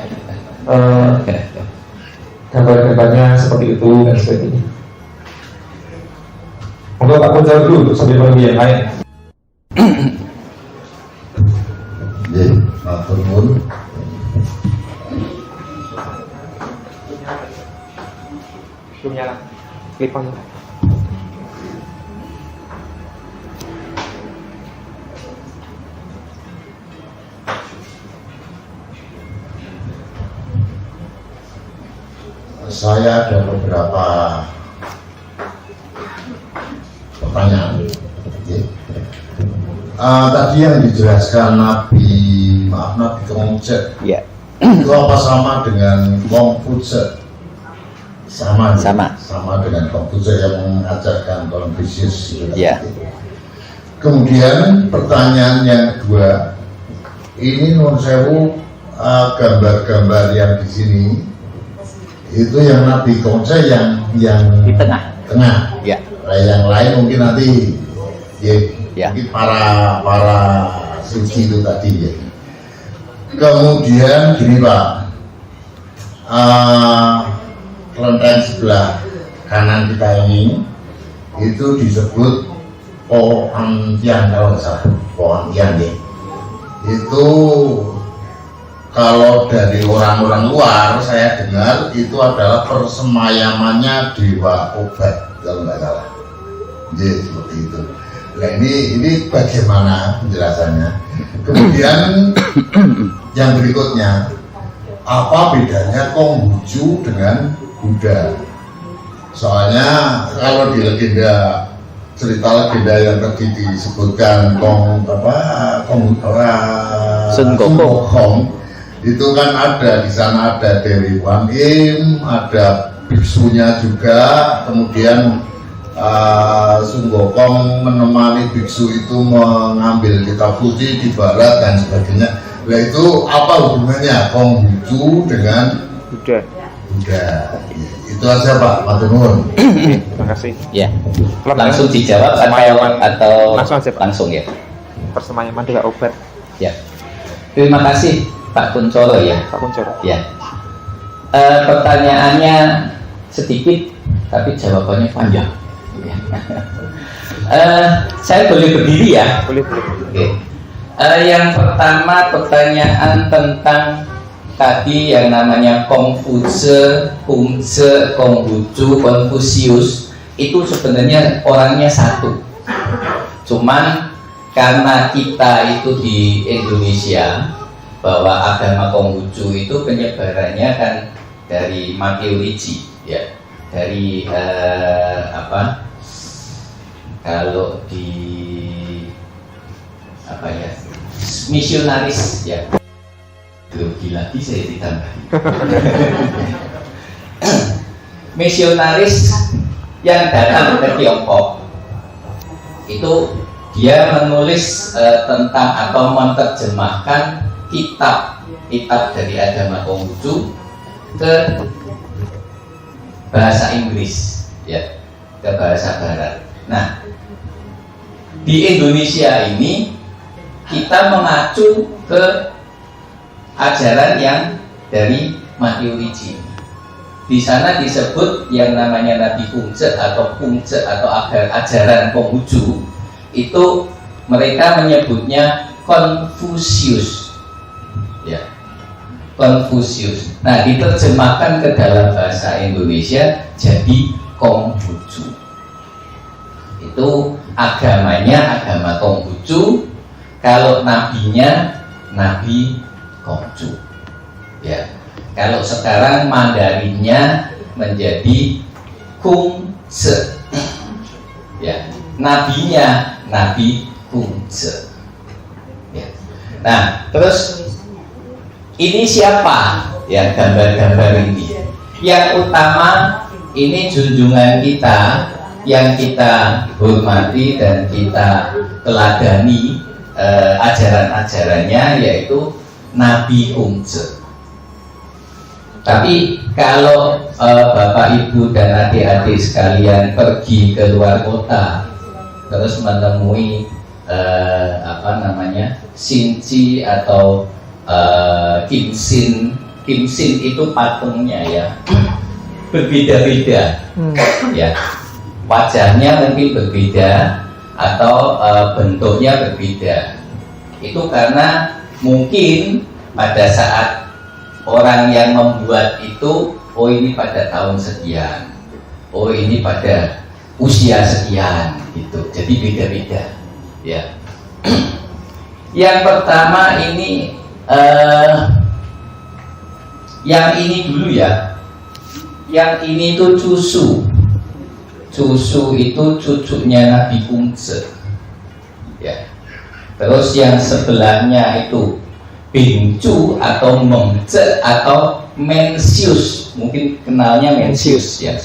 gambar-gambarnya seperti itu dan sebagainya. Monggo Pak Bucoro dulu sambil menunggu yang lain. Jadi, matur nuwun. Belum nyala. Klip on. Saya ada beberapa pertanyaan. Oke. Tadi yang dijelaskan Nabi Konghucu, Ya. itu apa sama dengan Konghucu? Sama dengan Konghucu yang mengajarkan Confucius. Ya. Kemudian pertanyaan yang kedua, ini non sewu, gambar-gambar yang di sini itu yang Nabi Konghucu yang Di tengah. Ya. Yang lain mungkin nanti Ya. mungkin para suci itu tadi ya. Kemudian gini Pak, kelenteng sebelah kanan kita ini itu disebut pohon tian, kalau nggak salah pohon tian ya. Itu kalau dari orang-orang luar saya dengar itu adalah persemayamannya dewa obat, kalau nggak salah. Jadi seperti itu. Nah ini bagaimana penjelasannya? Kemudian yang berikutnya, apa bedanya Konghucu dengan Buddha? Soalnya kalau di cerita legenda yang tadi disebutkan Sun Gokong itu kan ada di sana, ada Dewi Wan Im, ada biksunya juga, kemudian Sun Gokong menemani biksu itu mengambil kitab suci di barat dan sebagainya. Nah itu apa hubungannya Konghucu dengan Buddha? Itu aja Pak, matur nuwun. Terima kasih. Ya. Langsung dijawab atau Langsung aja, Pak. Langsung ya. Persemayaman dengan obat. Ya. Terima kasih Pak Kuncoro ya. Pak Kuncoro. Ya. Pertanyaannya sedikit tapi jawabannya panjang. Ya. Saya boleh berdiri ya? Boleh. Oke. Yang pertama pertanyaan tentang tadi yang namanya Konghucu, Konghucu, Confucius itu sebenarnya orangnya satu. Cuman karena kita itu di Indonesia, bahwa agama Konghucu itu penyebarannya kan dari Makiuichi ya, dari kalau di misionaris ya. Grogi lagi saya ditambah. Misionaris yang datang ke Tiongkok itu dia menulis tentang atau menerjemahkan kitab dari agama Konghucu ke bahasa Inggris ya, ke bahasa Barat. Nah, di Indonesia ini kita mengacu ke ajaran yang dari Makiuichi. Di sana disebut yang namanya Nabi Konghucu atau ajaran Konghucu itu mereka menyebutnya Confucius. Ya. Confucius. Nah, diterjemahkan ke dalam bahasa Indonesia jadi Konghucu. Itu agamanya agama Konghucu, kalau nabinya Nabi Konghucu. Ya. Kalau sekarang Mandarinnya menjadi Konghucu. Ya. Nabinya Nabi Konghucu. Ya. Nah, terus ini siapa ya gambar-gambar ini? Yang utama ini junjungan kita yang kita hormati dan kita teladani ajaran-ajarannya, yaitu Nabi Konghucu. Tapi kalau Bapak Ibu dan adik-adik sekalian pergi ke luar kota terus menemui Xinji atau Kimsin itu patungnya ya berbeda-beda ya, wajahnya mungkin berbeda atau bentuknya berbeda. Itu karena mungkin pada saat orang yang membuat itu, oh ini pada tahun sekian, oh ini pada usia sekian gitu, jadi beda-beda ya. Yang pertama ini yang ini dulu ya, yang ini tuh Cusu Susu itu cucunya Nabi Kungce. Ya. Terus yang sebelahnya itu Bingcu atau Mengce atau Mencius. Mungkin kenalnya Mencius ya.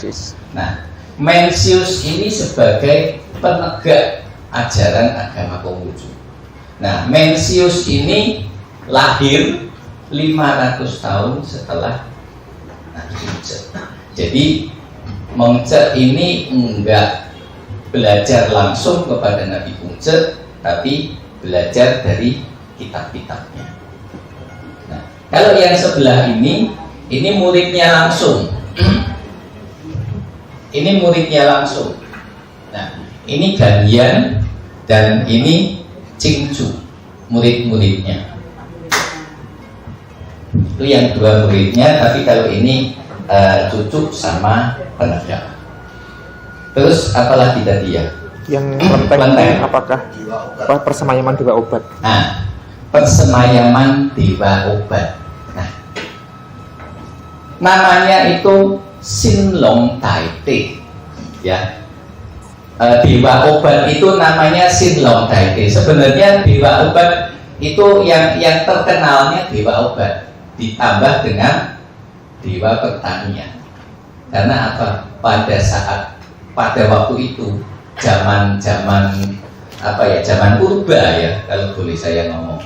Nah, Mencius ini sebagai penegak ajaran agama Konghucu. Nah, Mencius ini lahir 500 tahun setelah Nabi Kungce. Jadi Mengce ini enggak belajar langsung kepada Nabi Kungce, tapi belajar dari kitab-kitabnya. Nah, kalau yang sebelah ini muridnya langsung. Ini muridnya langsung. Nah, ini Ganyan dan ini Cingcu, murid-muridnya. Itu yang dua muridnya, tapi kalau ini cucu sama penegak. Terus apalagi tadi ya? Yang Kelenteng. apakah persemayaman dewa obat? Nah, persemayaman dewa obat. Nah, namanya itu Sinlong Taite, ya. Dewa obat itu namanya Sinlong Taite. Sebenarnya dewa obat itu yang terkenalnya dewa obat, ditambah dengan dewa pertanian. Karena apa? Pada waktu itu zaman purba ya, kalau boleh saya ngomong.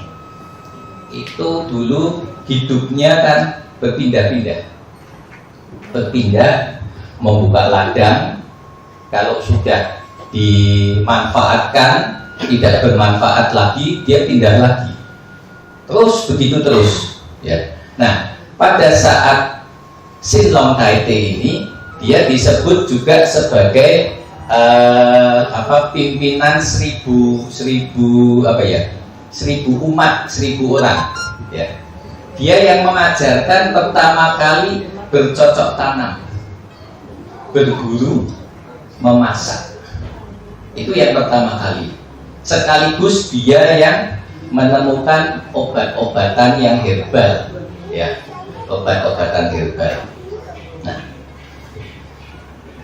Itu dulu hidupnya kan berpindah-pindah, membuka ladang. Kalau sudah dimanfaatkan tidak bermanfaat lagi, dia pindah lagi. Terus begitu terus ya. Nah, pada saat Sinlong Taite ini dia disebut juga sebagai pimpinan 1000 umat, 1000 orang ya. Dia yang mengajarkan pertama kali bercocok tanam, berburu, memasak. Itu yang pertama kali. Sekaligus dia yang menemukan obat-obatan yang herbal ya, obat-obatan herbal.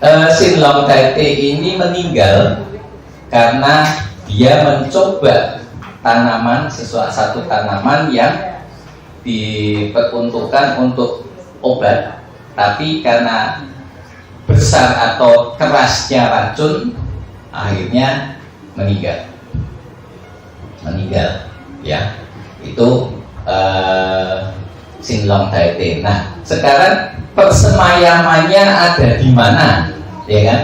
Nah, Sinlong Taite ini meninggal karena dia mencoba satu tanaman yang diperuntukkan untuk obat, tapi karena besar atau kerasnya racun, akhirnya meninggal ya. Itu Sinlong Taite. Nah, sekarang persemayamannya ada di mana, ya kan?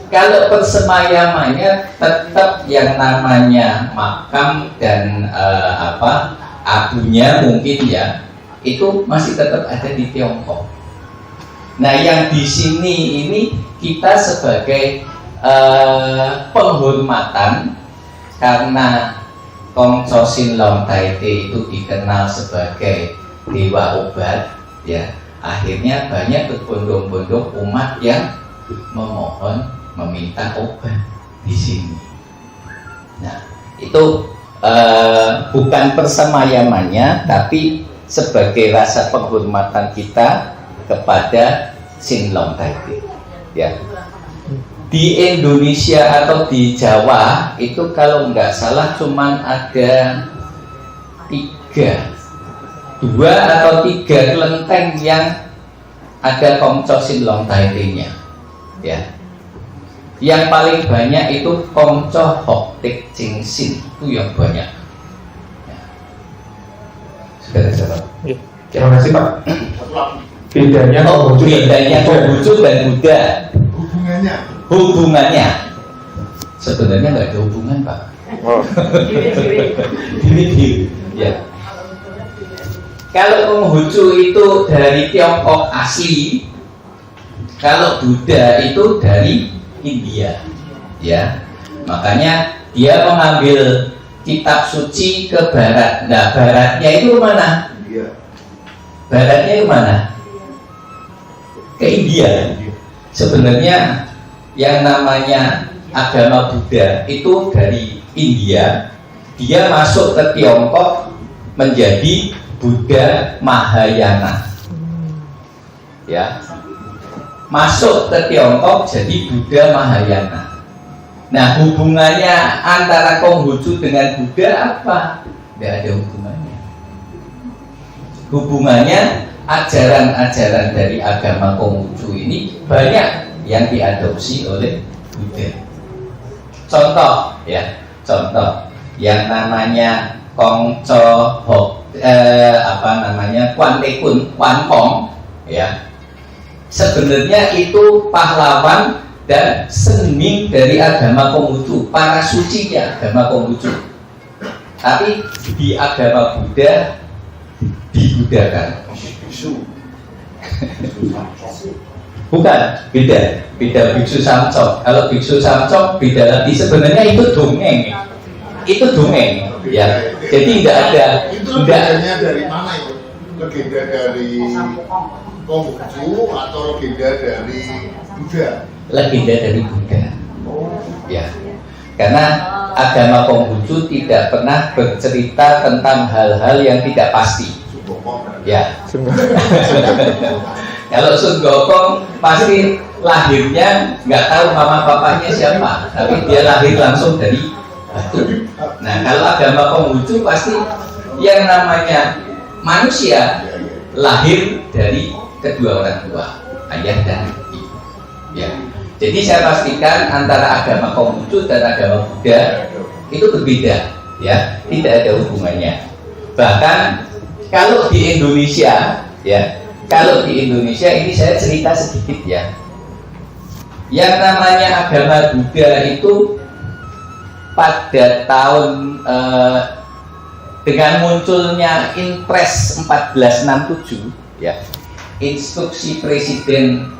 Kalau persemayamannya tetap yang namanya makam dan abunya mungkin ya, itu masih tetap ada di Tiongkok. Nah, yang di sini ini kita sebagai penghormatan karena Kongco Sinlong Taite itu dikenal sebagai dewa obat ya. Akhirnya banyak berbondong-bondong umat yang memohon meminta obat di sini. Nah, itu bukan persemayamannya, tapi sebagai rasa penghormatan kita kepada Sinlong Taite ya. Di Indonesia atau di Jawa itu kalau nggak salah cuman ada 2 atau 3 kelenteng yang ada Kongco Sinlong Taite-nya ya. Yang paling banyak itu Kongco Hoktik Cingsin, itu yang banyak ya. Sudah. Terima kasih Pak. Bedanya Konghucu dan Buddha. Hubungannya sebenarnya nggak ada hubungan Pak. Ini ya. Kalau Konghucu itu dari Tiongkok asli, kalau Buddha itu dari India, ya. Makanya dia mengambil kitab suci ke barat. Nah, baratnya itu mana? Baratnya itu mana? Ke India. Sebenarnya yang namanya agama Buddha itu dari India, dia masuk ke Tiongkok menjadi Buddha Mahayana ya. masuk ke Tiongkok jadi Buddha Mahayana. Nah, hubungannya antara Konghucu dengan Buddha apa? Tidak ada hubungannya. Hubungannya ajaran-ajaran dari agama Konghucu ini banyak yang diadopsi oleh Buddha. Contoh contoh yang namanya Kongco Kwan Tekun, Kwan Kong, sebenarnya itu pahlawan dan seni dari agama Konghucu, para sucinya agama Konghucu. Tapi di agama Buddha dibudakan. Bukan, beda biksu samcok. Kalau biksu samcok beda lagi, sebenarnya itu dongeng. Ya. Jadi tidak ada. Itu legendanya dari mana itu? Legenda dari Konghucu atau legenda dari Buddha? Legenda dari Buddha. Ya. Karena agama Konghucu tidak pernah bercerita tentang hal-hal yang tidak pasti. Ya. Kalau Sun Gokong pasti lahirnya nggak tahu mama papanya siapa, tapi dia lahir langsung dari batu. Nah, kalau agama Konghucu pasti yang namanya manusia lahir dari kedua orang tua, ayah dan ibu. Ya. Jadi saya pastikan antara agama Konghucu dan agama Buddha itu berbeda, ya, tidak ada hubungannya. Bahkan kalau di Indonesia, ini saya cerita sedikit ya. Yang namanya agama Buddha itu pada tahun dengan munculnya Inpres 1467, ya, instruksi Presiden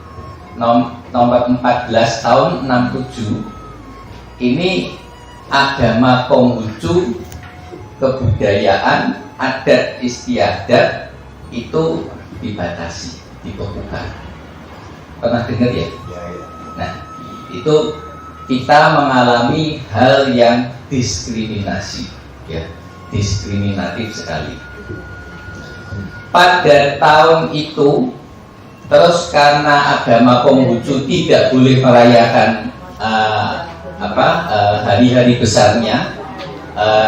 nomor 14 tahun 67, ini agama Konghucu, kebudayaan, adat istiadat itu dibatasi, dibekukan. Pernah dengar ya? Nah, itu kita mengalami hal yang diskriminasi, ya, diskriminatif sekali. Pada tahun itu, terus karena agama Konghucu tidak boleh merayakan hari-hari besarnya,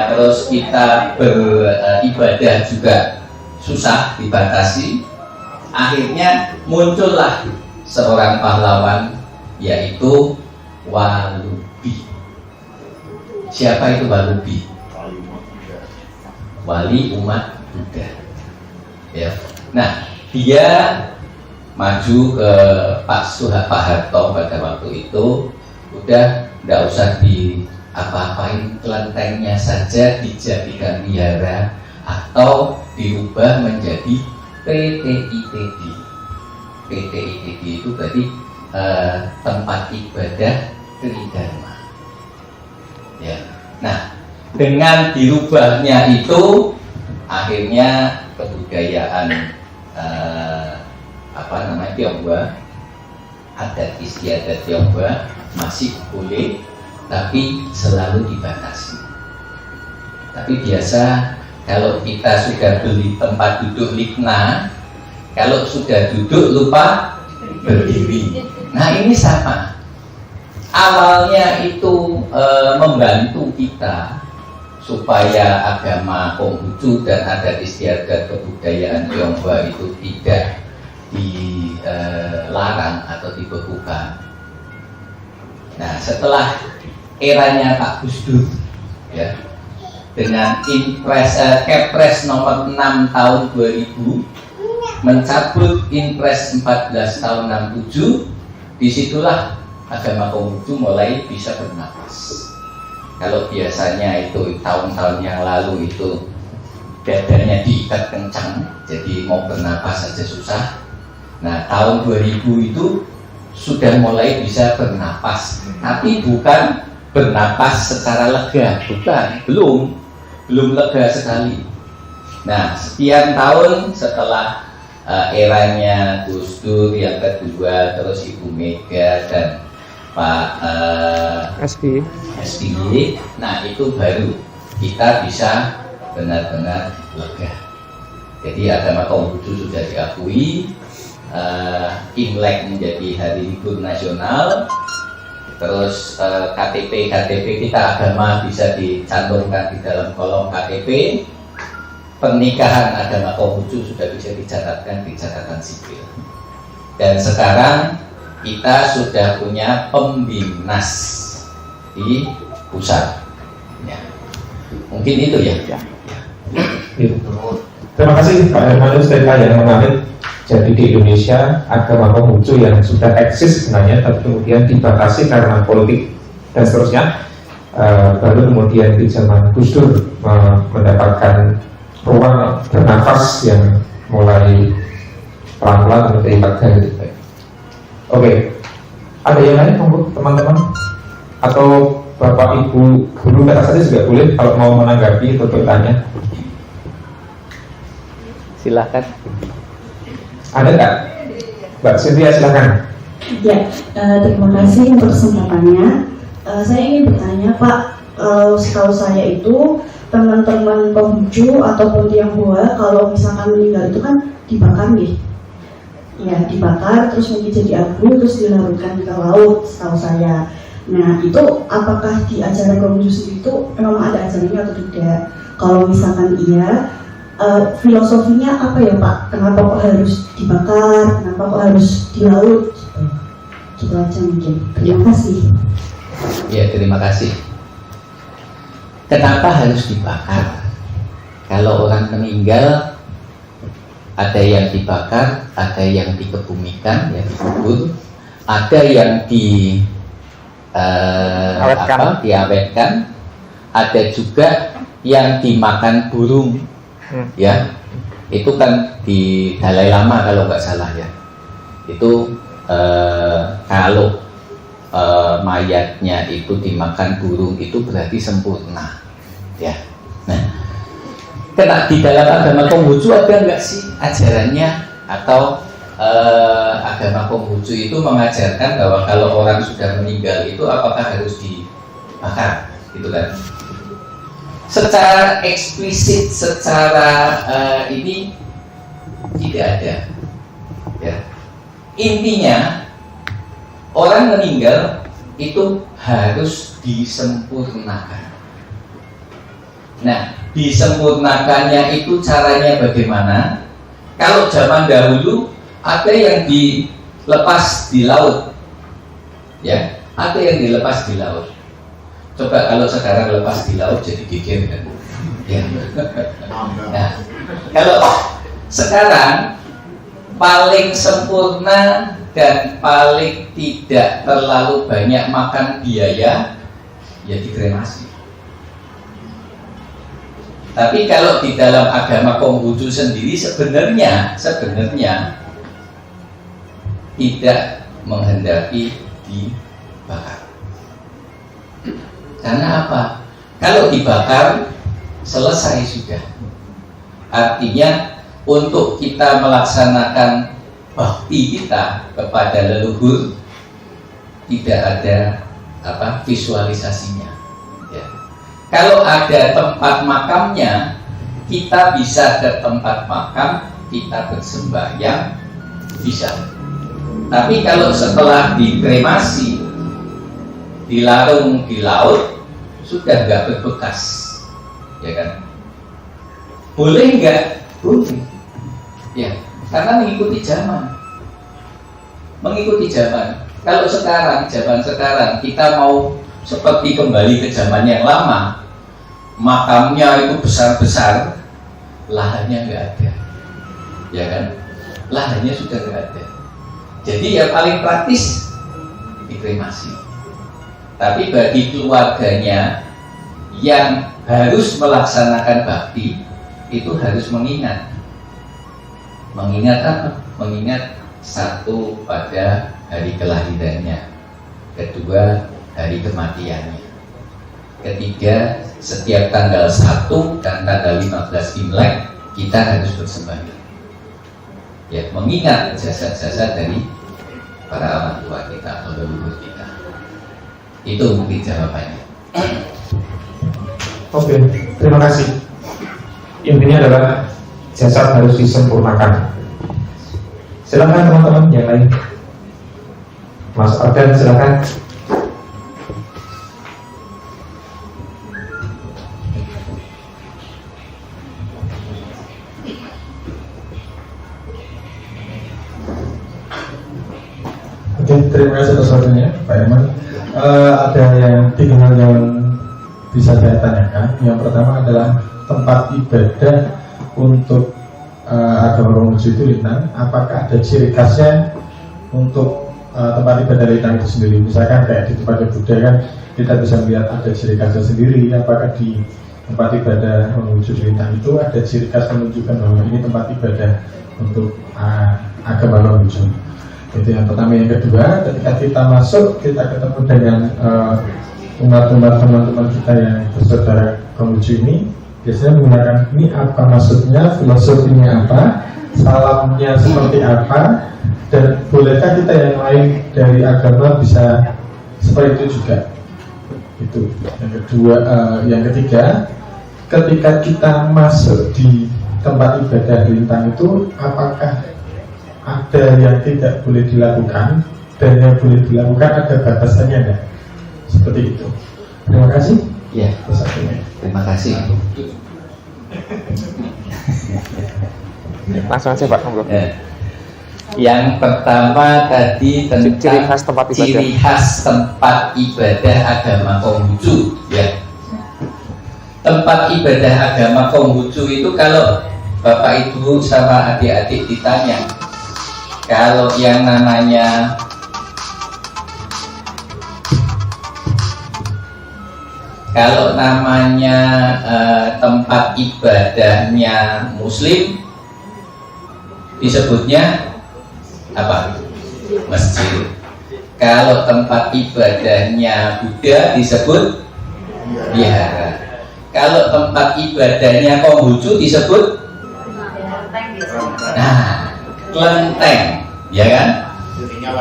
terus kita beribadah juga susah, dibatasi. Akhirnya muncullah seorang pahlawan, yaitu Walubi. Siapa itu Walubi? Wali umat Buddha. Ya. Nah, dia maju ke Pak Harto pada waktu itu, udah nggak usah di apa-apain, kelentengnya saja dijadikan wihara atau diubah menjadi PT-ITD. PT-ITD itu berarti tempat ibadah Tridharma. Ya. Nah, dengan dirubahnya itu akhirnya kebudayaan Tionghoa, adat istiadat Tionghoa masih boleh, tapi selalu dibatasi. Tapi biasa kalau kita sudah beli tempat duduk likna, kalau sudah duduk lupa berdiri. Nah, ini sama. Awalnya itu membantu kita supaya agama Konghucu dan adat istiadat kebudayaan Tionghoa itu tidak dilarang atau dibekukan. Nah, setelah eranya Pak Gus Dur, ya, dengan Kepres nomor 6 tahun 2000 mencabut Inpres 14 tahun 67, disitulah agama Konghucu mulai bisa bernapas. Kalau biasanya itu tahun-tahun yang lalu itu dadanya diikat kencang, jadi mau bernapas saja susah. Nah, tahun 2000 itu sudah mulai bisa bernapas, tapi bukan bernapas secara lega, belum lega sekali. Nah, sekian tahun setelah eranya Gus Dur yang kedua, terus Ibu Mega dan Pak SBY, nah itu baru kita bisa benar-benar lega. Jadi agama Konghucu sudah diakui, Imlek menjadi hari libur nasional. Terus KTP kita agama bisa dicantumkan di dalam kolom KTP. Pernikahan agama Konghucu sudah bisa dicatatkan di catatan sipil. Dan sekarang kita sudah punya pembimnas di pusat. Ya. Mungkin itu ya. Terima kasih Pak Hermanus Teka yang menarik. Jadi di Indonesia agama Konghucu yang sudah eksis sebenarnya, tapi kemudian dibatasi karena politik dan seterusnya. Baru kemudian di zaman Gus Dur mendapatkan ruang bernafas yang mulai pelan-pelan menjadi gitu. Oke, ada yang lain monggo teman-teman atau Bapak Ibu guru kata saja juga boleh kalau mau menanggapi atau bertanya. Silahkan. Ada nggak? Mbak Cynthia silakan. Ya, terima kasih untuk kesempatannya. Saya ingin bertanya Pak, setahu saya itu teman-teman Konghucu ataupun Tionghoa kalau misalkan meninggal itu kan dibakar nih. Ya, dibakar terus mungkin jadi abu terus dilarutkan ke laut setahu saya. Nah, itu apakah di ajaran Konghucu itu memang ada ajarannya atau tidak? Kalau misalkan iya, filosofinya apa ya Pak? Kenapa kok harus dibakar? Kenapa kok harus di laut? Gitu aja mungkin. Terima kasih. Ya, terima kasih. Kenapa harus dibakar? Kalau orang meninggal, ada yang dibakar, ada yang dikebumikan, ya dikubur, ada yang diawetkan, ada juga yang dimakan burung. Ya, itu kan di Dalai Lama kalau nggak salah ya. Itu kalau mayatnya itu dimakan burung itu berarti sempurna. Ya. Nah, di dalam agama Konghucu ada nggak sih ajarannya atau agama Konghucu itu mengajarkan bahwa kalau orang sudah meninggal itu apakah harus dibakar, gitu kan? Secara eksplisit, secara ini tidak ada. Ya. Intinya orang meninggal itu harus disempurnakan. Nah, disempurnakannya itu caranya bagaimana? Kalau zaman dahulu ada yang dilepas di laut, ya, ada yang dilepas di laut. Coba kalau sekarang lepas di laut jadi geger kan? Ya. Nah, kalau sekarang paling sempurna dan paling tidak terlalu banyak makan biaya ya dikremasi. Tapi kalau di dalam agama Konghucu sendiri sebenarnya tidak menghendaki dibakar. Karena apa? Kalau dibakar selesai sudah. Artinya untuk kita melaksanakan bakti kita kepada leluhur tidak ada visualisasinya. Ya. Kalau ada tempat makamnya, kita bisa ke tempat makam, kita bersembahyang, bisa. Tapi kalau setelah dikremasi, dilarung di laut, sudah nggak berbekas, ya kan? Boleh nggak? Boleh. Ya, karena mengikuti zaman. Mengikuti zaman. Kalau zaman sekarang kita mau seperti kembali ke zaman yang lama, makamnya itu besar-besar, lahannya nggak ada, ya kan? Lahannya sudah nggak ada. Jadi yang paling praktis dikremasi. Tapi bagi keluarganya yang harus melaksanakan bakti itu harus mengingat apa? Mengingat satu pada hari kelahirannya, kedua hari kematiannya, ketiga setiap tanggal 1 dan tanggal 15 Imlek kita harus bersembahyang. Ya, mengingat jasa-jasa dari para orang tua kita atau leluhur kita. Itu mungkin jawabannya. Oke, terima kasih. Intinya adalah jasad harus disempurnakan. Silakan teman-teman yang lain. Mas Ardan, silakan. Oke, terima kasih atas waktunya, Pak Herman. Ada yang 3 hal yang bisa saya tanyakan. Yang pertama adalah tempat ibadah untuk agama Konghucu itu Lintang. Apakah ada ciri khasnya untuk tempat ibadah Lintang itu sendiri? Misalkan kayak di tempat Buddha kan kita bisa melihat ada ciri khasnya sendiri. Apakah di tempat ibadah Konghucu Lintang itu ada ciri khas menunjukkan bahwa ini tempat ibadah untuk agama Konghucu? Itu yang pertama. Yang kedua, ketika kita masuk, kita ketemu dengan umat-umat teman-teman kita yang bersaudara Konghucu ini, biasanya menggunakan ini apa maksudnya, filosofinya apa, salamnya seperti apa, dan bolehkah kita yang lain dari agama bisa seperti itu juga? Itu yang kedua. Yang ketiga, ketika kita masuk di tempat ibadah Lintang itu, apakah ada yang tidak boleh dilakukan dan yang boleh dilakukan ada batasannya enggak? Seperti itu. Terima kasih. Ya, terima kasih. Langsung aja Pak, monggo. Yang pertama tadi tentang ciri khas tempat ibadah. Ciri khas tempat ibadah agama Konghucu, ya. Tempat ibadah agama Konghucu itu kalau Bapak Ibu sama adik-adik ditanya, kalau yang namanya tempat ibadahnya Muslim disebutnya apa? Masjid. Kalau tempat ibadahnya Buddha disebut wihara. Kalau tempat ibadahnya Konghucu disebut kelenteng, ya kan?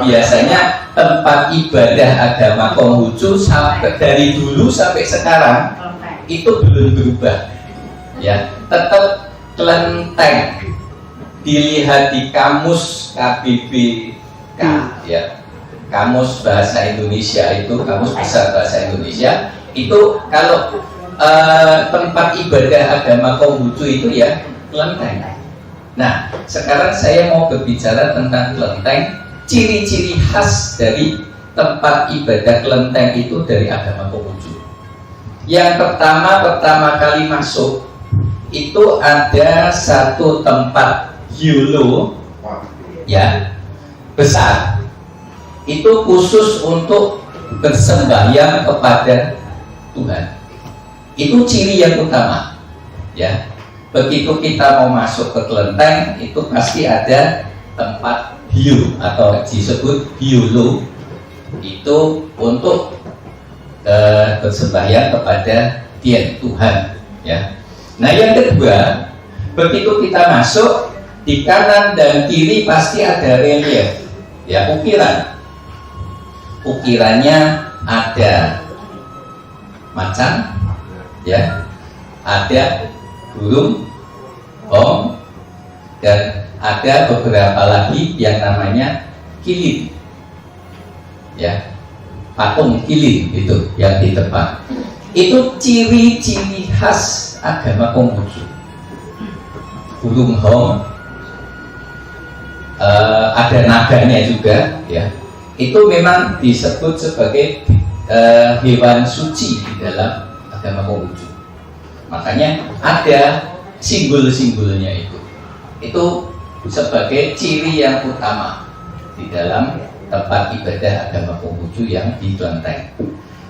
Biasanya tempat ibadah agama Konghucu dari dulu sampai sekarang itu belum berubah, ya, tetap kelenteng. Dilihat di kamus KBBK, ya, kamus bahasa Indonesia itu, kamus besar bahasa Indonesia itu, kalau tempat ibadah agama Konghucu itu ya kelenteng. Nah, sekarang saya mau berbicara tentang kelenteng, ciri-ciri khas dari tempat ibadah kelenteng itu dari agama Konghucu. Yang pertama kali masuk itu ada satu tempat hyulo, ya, besar. Itu khusus untuk bersembahyang kepada Tuhan. Itu ciri yang utama, ya. Begitu kita mau masuk ke kelenteng, itu pasti ada tempat hiu atau disebut hyulo, itu untuk bersembahyang kepada Tuhan, ya. Nah, yang kedua, begitu kita masuk, di kanan dan kiri pasti ada relief, ya, ukiran. Ukirannya ada macan, ya, ada burung, hong, dan ada beberapa lagi yang namanya kilin, ya, patung kilin itu yang di depan. Itu ciri-ciri khas agama Konghucu. Burung hong, ada naganya juga, ya. Itu memang disebut sebagai hewan suci di dalam agama Konghucu. Makanya ada simbol-simbolnya itu sebagai ciri yang utama di dalam tempat ibadah agama Konghucu yang di kelenteng.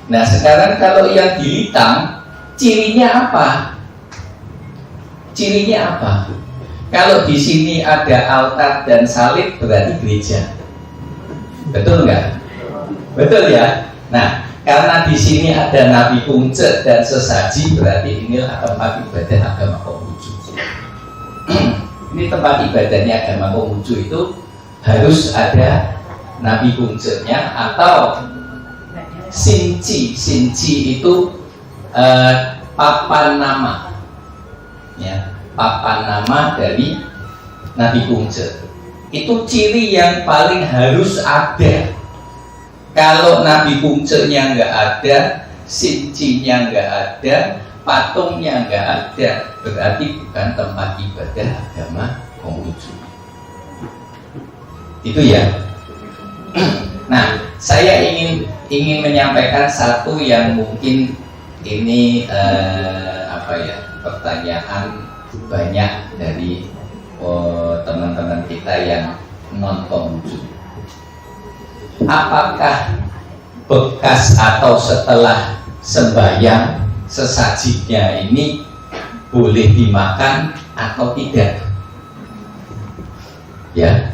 Nah, sekarang kalau yang di Lintang, cirinya apa? Cirinya apa? Kalau di sini ada altar dan salib, berarti gereja. Betul nggak? Betul ya. Nah, karena di sini ada Nabi Kungce dan sesaji, berarti inilah tempat ibadah agama Konghucu. Ini tempat ibadahnya agama Konghucu itu harus ada Nabi Kungce-nya atau Sinci. Sinci itu papan nama, ya, papan nama dari Nabi Kungce. Itu ciri yang paling harus ada. Kalau Nabi Puncernya nggak ada, sincinya nggak ada, patungnya nggak ada, berarti bukan tempat ibadah agama Konghucu. Itu ya. Nah, saya ingin menyampaikan satu yang mungkin ini pertanyaan banyak dari teman-teman kita yang non Konghucu. Apakah bekas atau setelah sembahyang sesajinya ini boleh dimakan atau tidak? Ya,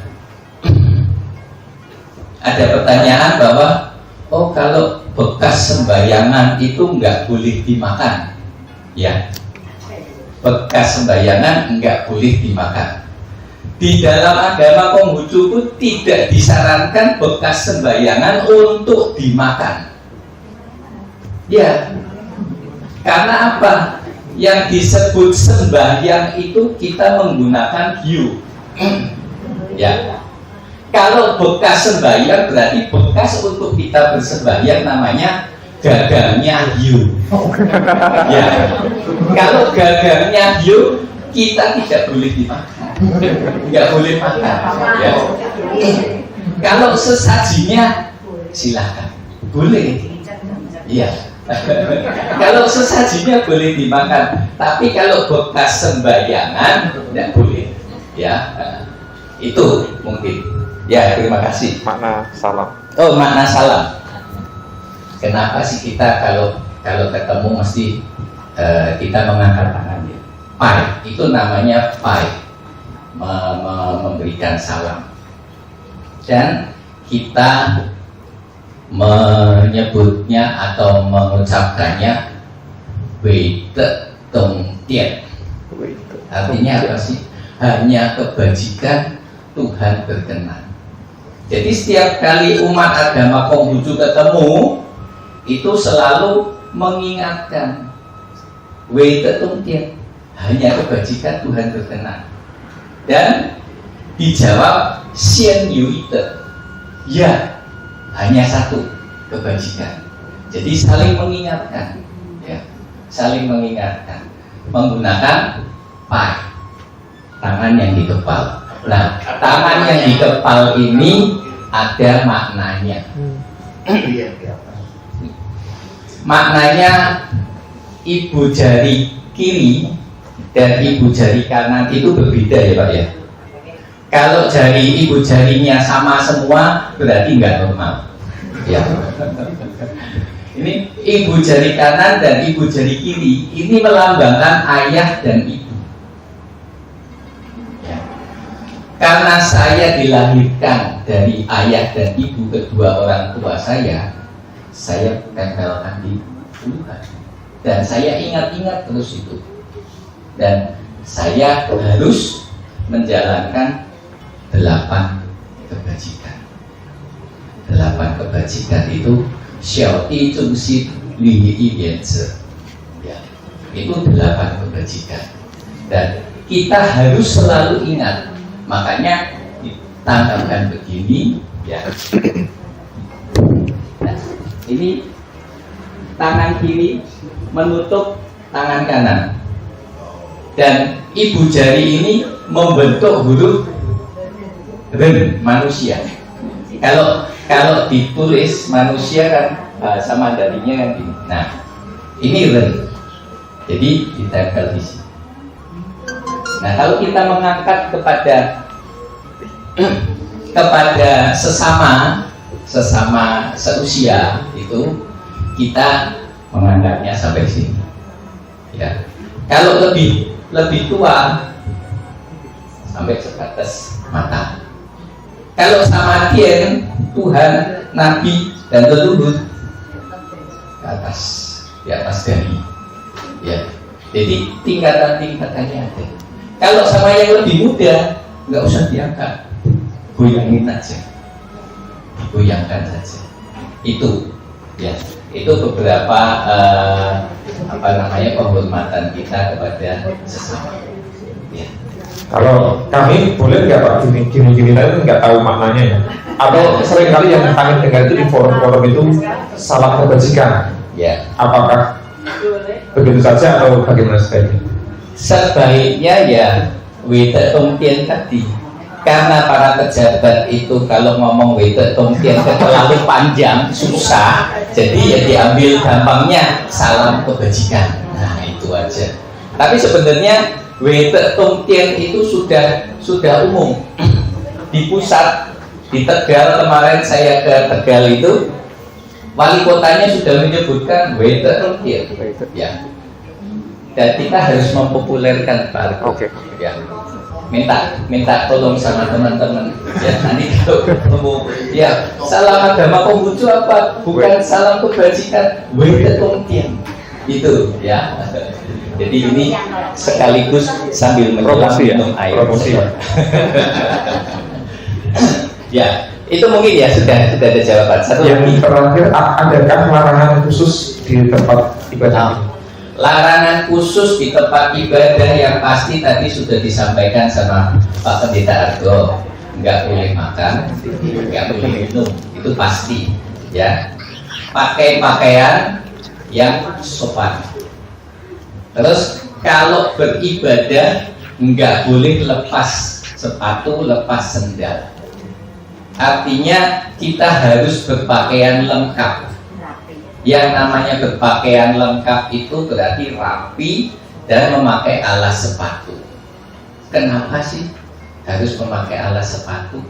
ada pertanyaan bahwa kalau bekas sembahyangan itu nggak boleh dimakan. Ya, bekas sembahyangan nggak boleh dimakan. Di dalam agama Konghucu pun tidak disarankan bekas sembahyangan untuk dimakan. Ya, karena apa? Yang disebut sembahyang itu kita menggunakan hiu. Ya, kalau bekas sembahyang berarti bekas untuk kita bersembahyang namanya gagangnya hiu. Ya, kalau gagangnya hiu kita tidak boleh dimakan, nggak boleh makan. Ya. Kalau sesajinya silakan, boleh. Iya. Kalau sesajinya boleh dimakan, tapi kalau bekas sembahyangan tidak boleh. Ya, itu mungkin. Ya, terima kasih. Makna salam. Oh, makna salam. Kenapa sih kita kalau ketemu mesti kita mengangkat tangan ya? Pai, itu namanya pai, memberikan salam. Dan kita menyebutnya atau mengucapkannya Wei Te Tong Tian. Artinya apa sih? Hanya kebajikan Tuhan berkenan. Jadi setiap kali umat agama Konghucu ketemu, itu selalu mengingatkan Wei Te Tong Tian, hanya kebajikan Tuhan berkenan. Dan dijawab Xian Yu Te, ya, hanya satu kebajikan. Jadi saling mengingatkan, ya, saling mengingatkan menggunakan pai, tangan yang dikepal. Nah, tangan yang dikepal ini ada maknanya. Maknanya ibu jari kiri dan ibu jari kanan itu berbeda ya Pak ya. Kalau ibu jarinya sama semua berarti nggak normal. Ya. Ini ibu jari kanan dan ibu jari kiri ini melambangkan ayah dan ibu. Ya. Karena saya dilahirkan dari ayah dan ibu kedua orang tua saya tempelkan di Tuhan. Dan saya ingat-ingat terus itu. Dan saya harus menjalankan 8 kebajikan. 8 kebajikan itu Xiaoti Zhongxi Li Yi Bianzi. Ya, itu 8 kebajikan. Dan kita harus selalu ingat. Makanya ditangkapkan begini, ya. Nah, ini tangan kiri menutup tangan kanan. Dan ibu jari ini membentuk huruf Ren, manusia. Kalau ditulis manusia kan bahasa Mandarinya kan gini. Nah, ini Ren. Jadi ditempel di sini. Nah, kalau kita mengangkat kepada sesama seusia itu kita mengangkatnya sampai sini. Ya. Kalau lebih tua sampai sebatas mata. Kalau sama Tien, Tuhan, Nabi dan leluhur ke atas, di atas dahi. Ya. Jadi tingkatan-tingkatannya ada. Kalau sama yang lebih muda, nggak usah diangkat, goyangin aja, goyangkan saja. Itu, ya, itu beberapa penghormatan kita kepada sesama. Ya. Kalau kami boleh nggak Pak gini tapi nggak tahu maknanya ya. Atau seringkali yang kami dengar itu di forum-forum itu salah kebajikan. Ya, Apakah begitu saja atau bagaimana sebaiknya? sebaiknya ya wite tongtian tadi, karena para pejabat itu kalau ngomong wite tongtian terlalu panjang susah, jadi ya diambil gampangnya salam kebajikan. Nah itu aja. Tapi sebenarnya wite tongtian itu sudah umum di pusat. Di Tegal kemarin saya ke Tegal itu, wali kotanya sudah menyebutkan wite tongtian. Ya. Dan kita harus mempopulerkan Pak Argo. Oke. Ya. Minta tolong sama teman-teman. Ya, nanti kalau ketemu ya salam agama Konghucu apa? Bukan salam kebajikan, wite tongtian. Itu ya. Jadi ini sekaligus sambil menjelang Promosi ya? minum air. Promosi. Ya, itu mungkin ya sudah ada jawaban. Satu Yang lagi. terakhir, adakah larangan khusus di tempat ibadah? Larangan khusus di tempat ibadah yang pasti tadi sudah disampaikan sama Pak Pendeta Argo, nggak boleh makan, nggak boleh minum, itu pasti ya. Pakai pakaian yang sopan. Terus kalau beribadah nggak boleh lepas sepatu, lepas sendal. Artinya kita harus berpakaian lengkap. Yang namanya berpakaian lengkap itu berarti rapi dan memakai alas sepatu. Kenapa sih harus memakai alas sepatu?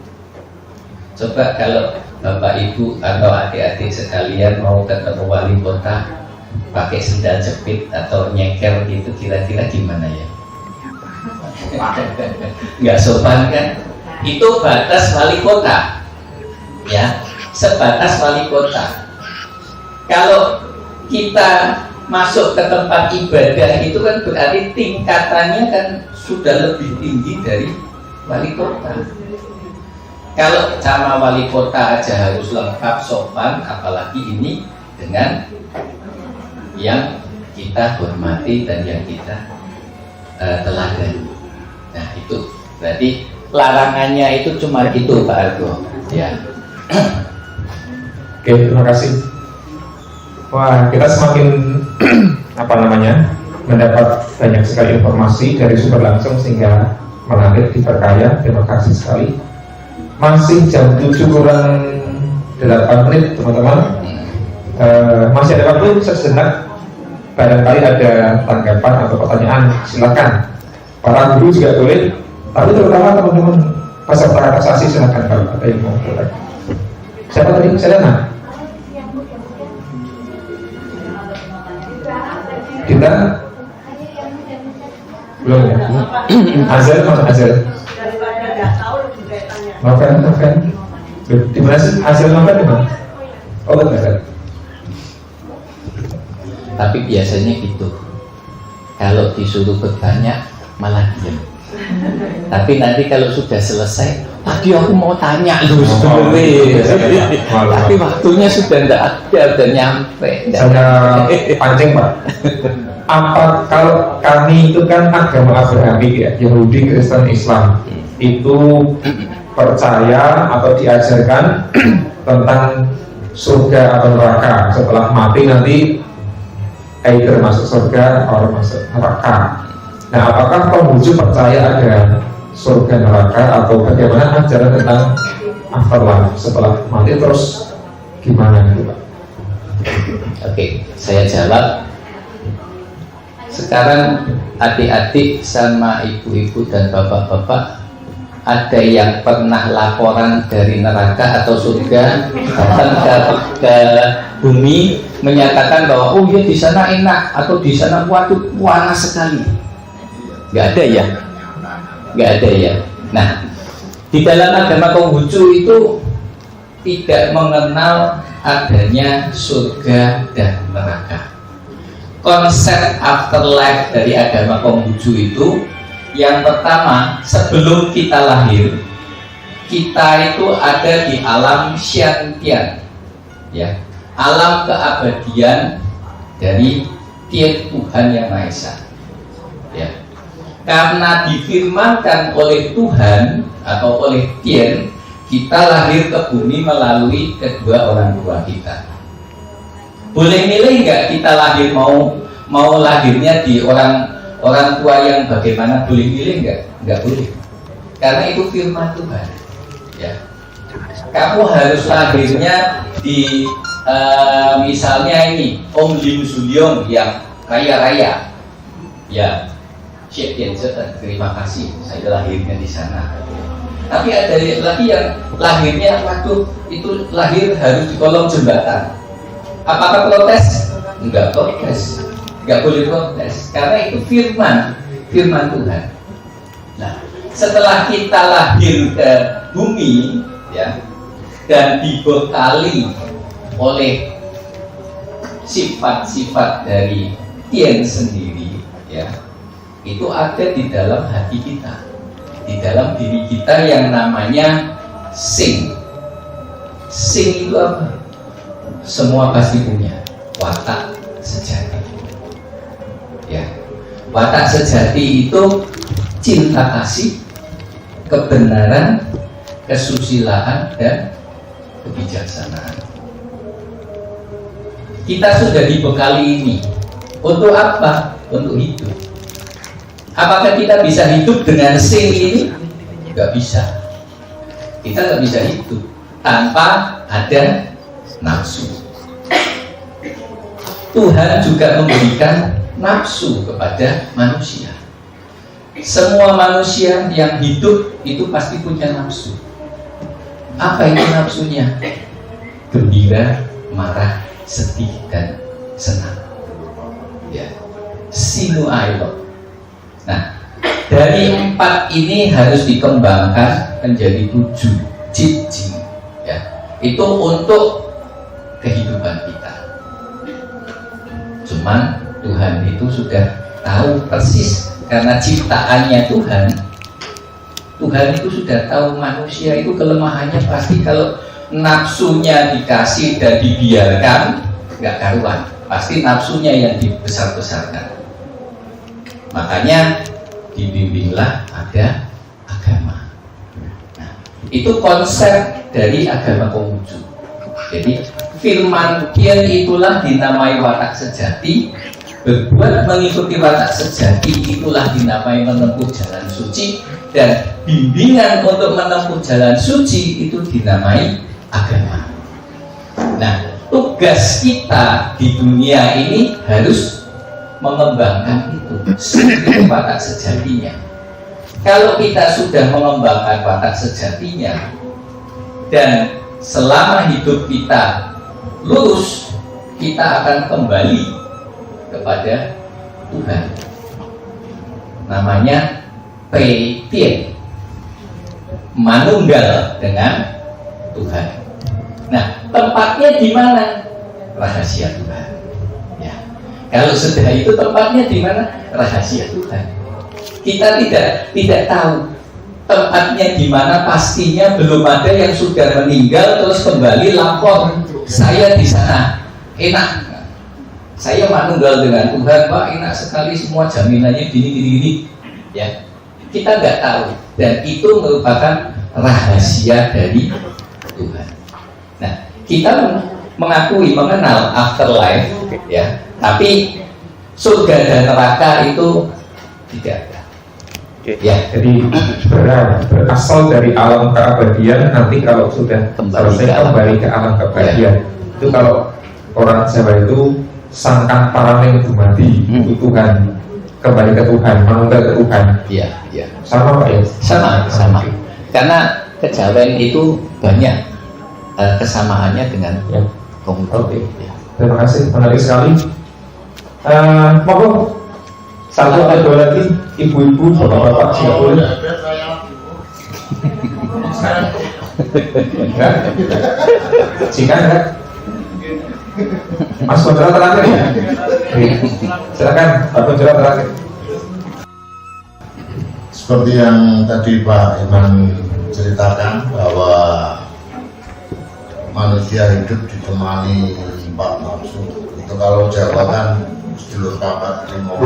Coba kalau Bapak Ibu atau adik-adik sekalian mau ketemu wali kota pakai sendal jepit atau nyeker gitu, kira-kira gimana ya? Nggak sopan kan? Itu batas wali kota, ya, sebatas wali kota. Kalau kita masuk ke tempat ibadah itu kan berarti tingkatannya kan sudah lebih tinggi dari wali kota. Kalau sama wali kota aja harus lengkap sopan, apalagi ini dengan yang kita hormati dan yang kita teladani. Nah itu berarti larangannya itu cuma itu Pak Argo. Ya. Oke, terima kasih. Wah, kita semakin mendapat banyak sekali informasi dari sumber langsung sehingga menarik, diperkaya. Terima kasih sekali. Masih jam 7 kurang 8 menit, teman-teman. Masih ada waktu sejenak. Barangkali ada tanggapan atau pertanyaan, silakan. Para guru juga boleh. Tapi terutama teman-teman peserta katekisasi silakan kalau ada yang mau boleh. Siapa tadi? Selena? Kita belum ya? Azel, Mas Azel. Noven. Di mana sih Azel Noven di mana? Oh betul. Tapi biasanya gitu. Kalau disuruh bertanya malah diam. Tapi nanti kalau sudah selesai, tadi aku mau tanya lu sebenarnya. Tapi waktunya sudah tidak ada dan nyampe. Saya pancing Pak. Apa kalau kami itu kan agama Abrahamik ya, Yahudi, Kristen, Islam itu percaya atau diajarkan tentang surga atau neraka. Setelah mati nanti either masuk surga atau masuk neraka. Nah, apakah Konghucu percaya ada surga neraka atau bagaimana ajaran tentang afterlife setelah mati terus gimana gitu Pak? Oke, saya jawab. Sekarang adik-adik sama ibu-ibu dan bapak-bapak, ada yang pernah laporan dari neraka atau surga datang ke bumi menyatakan bahwa oh ya di sana enak atau di sana waduh panas sekali? Nggak ada ya, nggak ada ya. Nah, di dalam agama Konghucu itu tidak mengenal adanya surga dan neraka. Konsep afterlife dari agama Konghucu itu yang pertama, sebelum kita lahir, kita itu ada di alam Xiantian, ya, alam keabadian dari Tian Tuhan Yang Maha Esa. Ya. Karena difirmankan oleh Tuhan atau oleh Tien, kita lahir ke bumi melalui kedua orang tua kita. Boleh milih nggak kita lahir mau lahirnya di orang tua yang bagaimana? Boleh milih nggak? Nggak boleh. Karena itu firman Tuhan. Ya. Kamu harus lahirnya di misalnya ini Om Lim Sulyong yang kaya raya. Ya, Syekh Tien Seten, terima kasih. Saya lahirnya di sana. Tapi ada lagi yang lahirnya waktu itu lahir harus di kolong jembatan. Apakah protes? Enggak protes. Enggak boleh protes. Karena itu firman Tuhan. Nah, setelah kita lahir ke bumi, ya, dan dibekali oleh sifat-sifat dari Tien sendiri, ya, itu ada di dalam hati kita, di dalam diri kita yang namanya sing. Sing itu apa? Semua pasti punya watak sejati. Ya, watak sejati itu cinta kasih, kebenaran, kesusilaan, dan kebijaksanaan. Kita sudah dibekali ini. Untuk apa? Untuk hidup. Apakah kita bisa hidup dengan sing ini? Gak bisa. Kita gak bisa hidup tanpa ada nafsu. Tuhan juga memberikan nafsu kepada manusia. Semua manusia yang hidup itu pasti punya nafsu. Apa itu nafsunya? Gembira, marah, sedih, dan senang. Ya, sinuailot. Nah, dari 4 ini harus dikembangkan menjadi 7 jin. Ya, itu untuk kehidupan kita. Cuman Tuhan itu sudah tahu persis karena ciptaannya Tuhan. Tuhan itu sudah tahu manusia itu kelemahannya pasti kalau nafsunya dikasih dan dibiarkan nggak karuan. Pasti nafsunya yang dibesar-besarkan. Makanya dibimbinglah ada agama. Nah, itu konsep dari agama Konghucu. Jadi firman Tien itulah dinamai watak sejati. Berbuat mengikuti watak sejati itulah dinamai menempuh jalan suci. Dan bimbingan untuk menempuh jalan suci itu dinamai agama. Nah, tugas kita di dunia ini harus mengembangkan itu seperti watak sejatinya. Kalau kita sudah mengembangkan watak sejatinya dan selama hidup kita lurus, kita akan kembali kepada Tuhan. Namanya Tien, manunggal dengan Tuhan. Nah, tempatnya di mana? Rahasia Tuhan. Ya. Kalau sudah itu tempatnya di mana? Rahasia Tuhan. Kita tidak tahu tempatnya di mana, pastinya belum ada yang sudah meninggal terus kembali lapor saya di sana enak. Saya manunggal dengan Tuhan, Pak, enak sekali, semua jaminannya gini. Ya, kita nggak tahu, dan itu merupakan rahasia dari Tuhan. Nah, kita mengenal afterlife, ya, tapi surga dan neraka itu tidak ada. Ya, Jadi berasal dari alam keabadian, nanti kalau sudah selesai kembali ke alam keabadian. Itu kalau orang Jawa itu sangkan parameng dumadi, itu Tuhan, kembali ke Tuhan, manunggal ke Tuhan. Iya. Sama Pak ya? Sama. Karena kejawen itu banyak kesamaannya dengan Konghucu. Ya. Terima kasih, menarik sekali. Monggo satu atau dua lagi, ibu-ibu, bapak-bapak, silakan boleh. Jika enggak, Mas Konjora terakhir ya. Silakan, Pak Konjora terakhir. Seperti yang tadi Pak Iman ceritakan bahwa manusia hidup ditemani 4 nafsu. Itu kalau Jawa kan sedulur papat limo,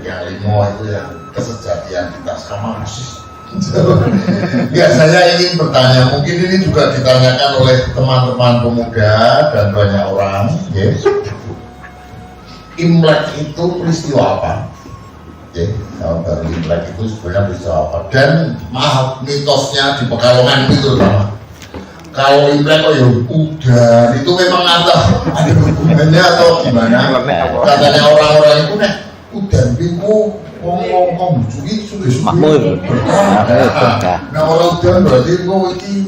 yang limo itu yang kesejatian kita sama persis. Ya, saya ingin bertanya, mungkin ini juga ditanyakan oleh teman-teman pemuda dan banyak orang, ya. Imlek itu peristiwa apa? Ya, tahun baru Imlek itu sebenarnya peristiwa apa? Dan maaf, mitosnya di Pekalongan itu sama. Kalau Imlek kok ya udan, itu memang ada hubungannya atau gimana? Katanya orang-orang itu nih udan bingung. Ngomong bujuki sudah berkah. Nah orang udan berarti kok ini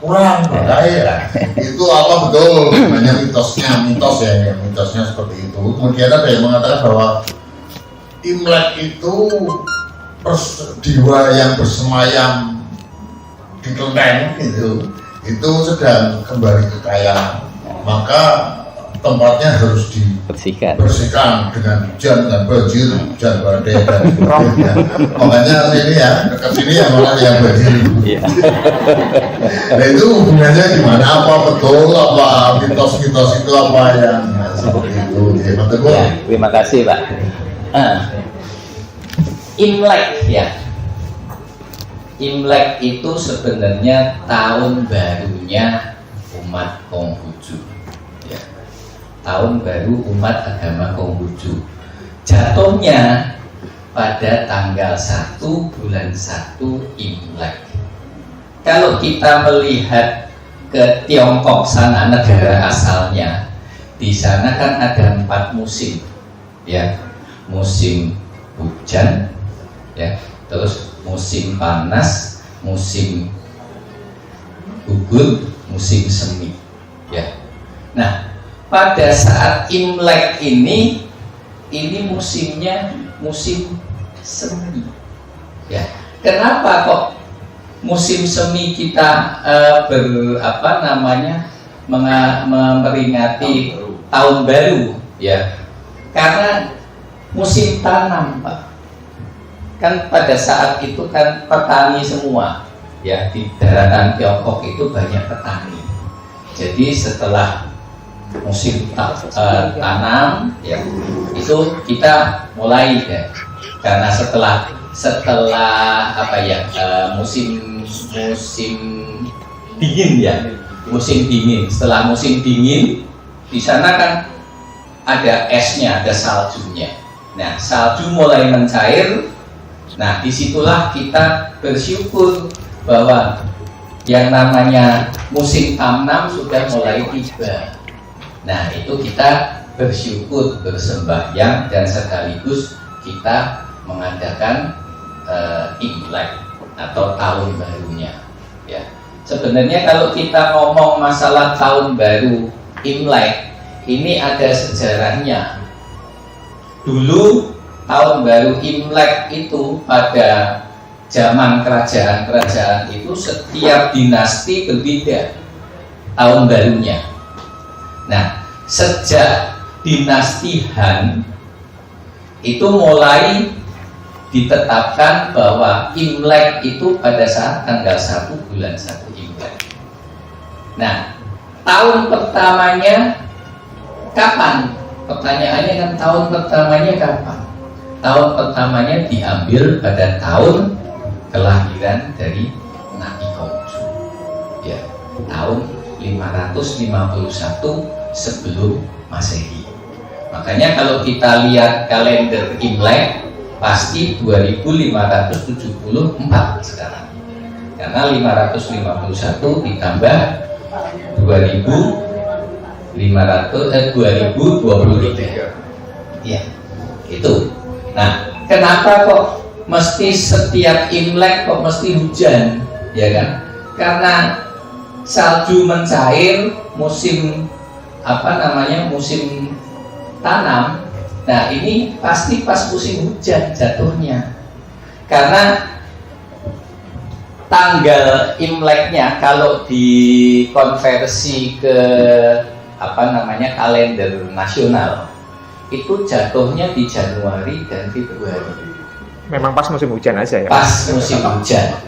kurang berkah ya. Itu apa betul? Namanya mitosnya seperti itu. Kemudian ada yang mengatakan bahwa Imlek itu peristiwa yang bersemayam di kelenteng gitu. Itu sedang kembali ke kaya, maka tempatnya harus dibersihkan dengan hujan dan banjir, hujan badai dan sebagainya. Makanya sini ya, dekat sini ya malah yang banjir. Nah itu hubungannya gimana? Apa betul? Apa mitos-mitos itu apa yang seperti itu? Ya, terima kasih Pak. Imlek ya. Imlek itu sebenarnya tahun barunya umat Konghucu. Ya. Tahun baru umat agama Konghucu. Jatuhnya pada tanggal 1 bulan 1 Imlek. Kalau kita melihat ke Tiongkok sana, negara asalnya, di sana kan ada 4 musim, ya, musim hujan, ya, terus musim panas, musim gugur, musim semi, ya. Nah, pada saat Imlek ini musimnya musim semi, ya. Kenapa kok musim semi kita memperingati tahun baru, ya? Karena musim tanam, Pak. Kan pada saat itu kan petani semua, ya, di daratan Tiongkok itu banyak petani. Jadi setelah musim tanam, ya, itu kita mulai ya, karena setelah musim dingin, ya, musim dingin. Setelah musim dingin di sana kan ada esnya, ada saljunya. Nah, salju mulai mencair. Nah, disitulah kita bersyukur bahwa yang namanya musim tanam sudah mulai tiba. Nah, itu kita bersyukur, bersembahyang, dan sekaligus kita mengadakan Imlek atau tahun barunya. Ya, sebenarnya kalau kita ngomong masalah tahun baru Imlek, ini ada sejarahnya. Dulu tahun baru Imlek itu pada zaman kerajaan-kerajaan itu setiap dinasti berbeda tahun barunya. Nah, sejak dinasti Han itu mulai ditetapkan bahwa Imlek itu pada saat tanggal 1 bulan 1 Imlek. Nah, tahun pertamanya kapan? Pertanyaannya kan tahun pertamanya kapan? Tahun pertamanya diambil pada tahun kelahiran dari Nabi Konghucu, ya, tahun 551 sebelum Masehi. Makanya kalau kita lihat kalender Imlek pasti 2574 sekarang, karena 551 ditambah 2023, ya, itu. Nah, kenapa kok mesti setiap Imlek kok mesti hujan, ya kan? Karena salju mencair, musim musim tanam. Nah, ini pasti pas musim hujan jatuhnya. Karena tanggal Imleknya kalau dikonversi ke kalender nasional, itu jatuhnya di Januari dan Februari. Memang pas musim hujan aja ya? Pas musim hujan.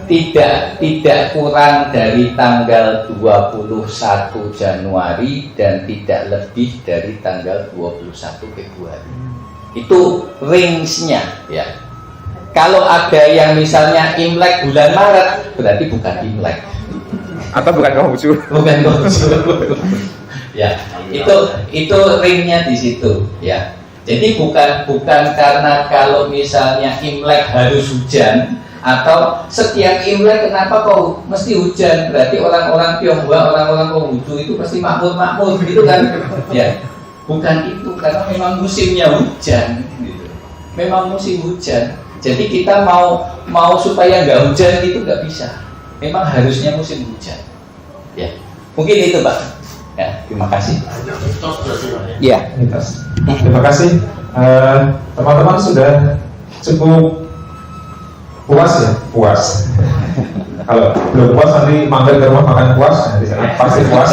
Tidak kurang dari tanggal 21 Januari dan tidak lebih dari tanggal 21 Februari. Itu range-nya ya. Kalau ada yang misalnya Imlek bulan Maret, berarti bukan Imlek. Atau bukan Konghucu. Bukan Konghucu. Ya, itu ringnya di situ ya. Jadi bukan karena kalau misalnya Imlek harus hujan, atau setiap Imlek kenapa kok mesti hujan, berarti orang-orang Tionghoa, orang-orang Konghucu itu pasti makmur gitu kan ya. Bukan itu, karena memang musimnya hujan gitu. Memang musim hujan. Jadi kita mau supaya nggak hujan itu nggak bisa. Memang harusnya musim hujan ya. Mungkin itu Pak ya. Terima kasih ya. Terima kasih. Teman-teman sudah cukup puas ya? Puas. Kalau belum puas nanti mampir ke rumah makan puas, nah, di sana pasti puas.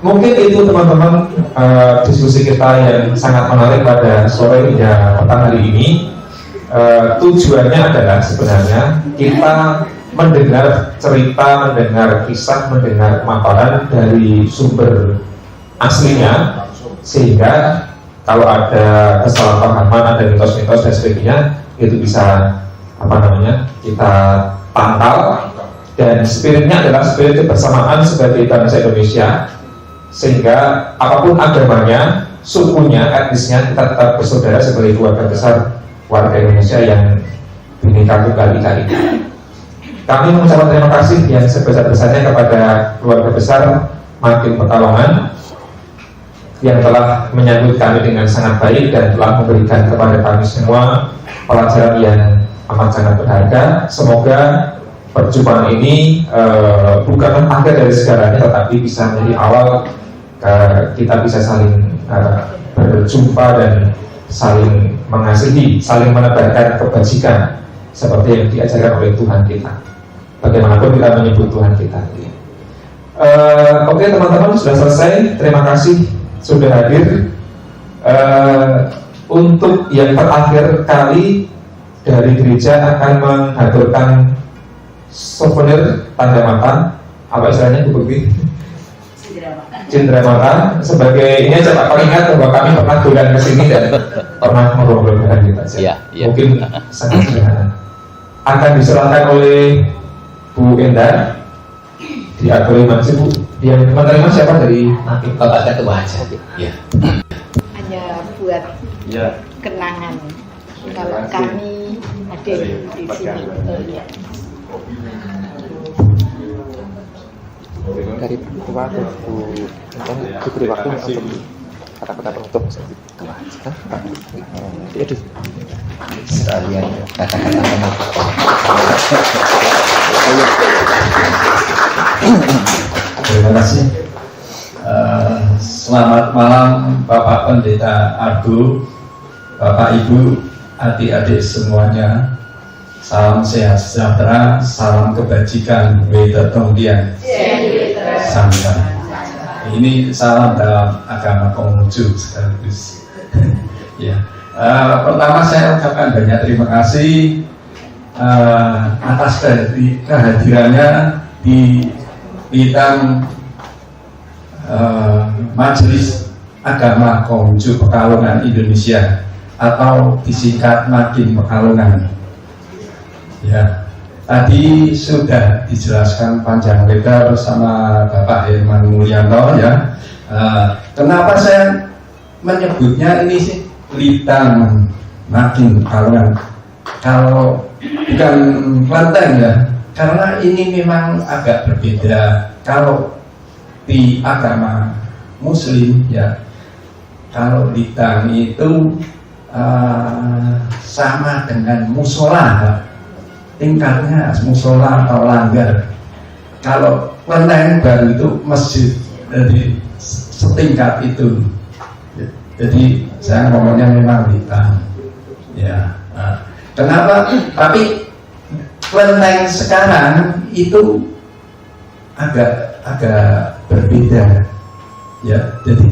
Mungkin itu teman-teman diskusi kita yang sangat menarik pada sore hingga petang hari ini. Tujuannya adalah sebenarnya kita mendengar cerita, mendengar kisah, mendengar pemaparan dari sumber aslinya, sehingga kalau ada kesalahpahaman, ada mitos-mitos dan sebagainya, itu bisa kita tangkal. Dan spiritnya adalah spirit kebersamaan sebagai bangsa Indonesia, sehingga apapun agamanya, sukunya, etnisnya, kita tetap bersaudara sebagai keluarga besar warga Indonesia yang Bhinneka Tunggal Ika ini. Kami mengucapkan terima kasih yang sebesar-besarnya kepada keluarga besar Makin Pekalongan yang telah menyambut kami dengan sangat baik dan telah memberikan kepada kami semua pelajaran yang amat sangat berharga. Semoga perjumpaan ini bukan akhir dari segalanya, tetapi bisa menjadi awal kita bisa saling berjumpa dan saling mengasihi, saling menebarkan kebajikan seperti yang diajarkan oleh Tuhan kita. Bagaimanapun kita menyebut Tuhan kita. Oke teman-teman, sudah selesai. Terima kasih sudah hadir. Untuk yang terakhir kali dari gereja akan mengaturkan souvenir tanda makan, apa istilahnya Bu Bukti? Cindera mata. Sebagai ini saya ingat bahwa kami pernah bulan kesini dan pernah ngobrol dengan kita. Mungkin sangat sederhana. Akan diserahkan oleh Bu Endar, diatur Mansi Bu. Yang menerima siapa dari Bapak Ketua aja. Ya. Hanya buat kenangan. Kalau kami hadir di sini. Dari Ketua atau diberi waktu untuk kata-kata penutup sekalian kata-kata penutup. Terima kasih. Selamat malam Bapak Pendeta Argo, Bapak Ibu, adik-adik semuanya. Salam sehat sejahtera, salam kebajikan, Wetetongdian, Sampai. Ini salam dalam agama Konghucu sekaligus. Ya. Pertama saya ucapkan banyak terima kasih atas kehadirannya di bidang Majelis Agama Konghucu Pekalongan Indonesia atau disingkat Makin Pekalongan. Ya, tadi sudah dijelaskan panjang lebar bersama Bapak Herman Mulyanto ya. Kenapa saya menyebutnya ini sih Litang Makin Pekalongan? Kalau bukan Kelenteng ya, karena ini memang agak berbeda. Kalau di agama Muslim ya, kalau Litang itu sama dengan musola, tingkatnya musola atau langgar. Kalau Kelenteng baru itu masjid, jadi setingkat itu. Jadi saya ngomongnya memang Litang ya. Kenapa? Tapi Kelenteng sekarang itu agak berbeda ya. Jadi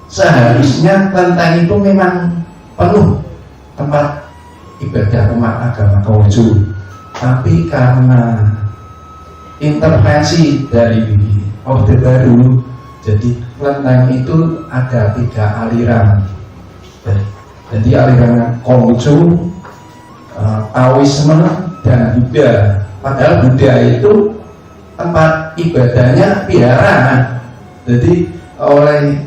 seharusnya Kelenteng itu memang penuh tempat ibadah umat agama Konghucu, tapi karena intervensi dari Orde Baru, jadi kelenteng itu ada 3 aliran. Jadi aliran Konghucu, Taoisme, dan Buddha. Padahal Buddha itu tempat ibadahnya vihara. Jadi oleh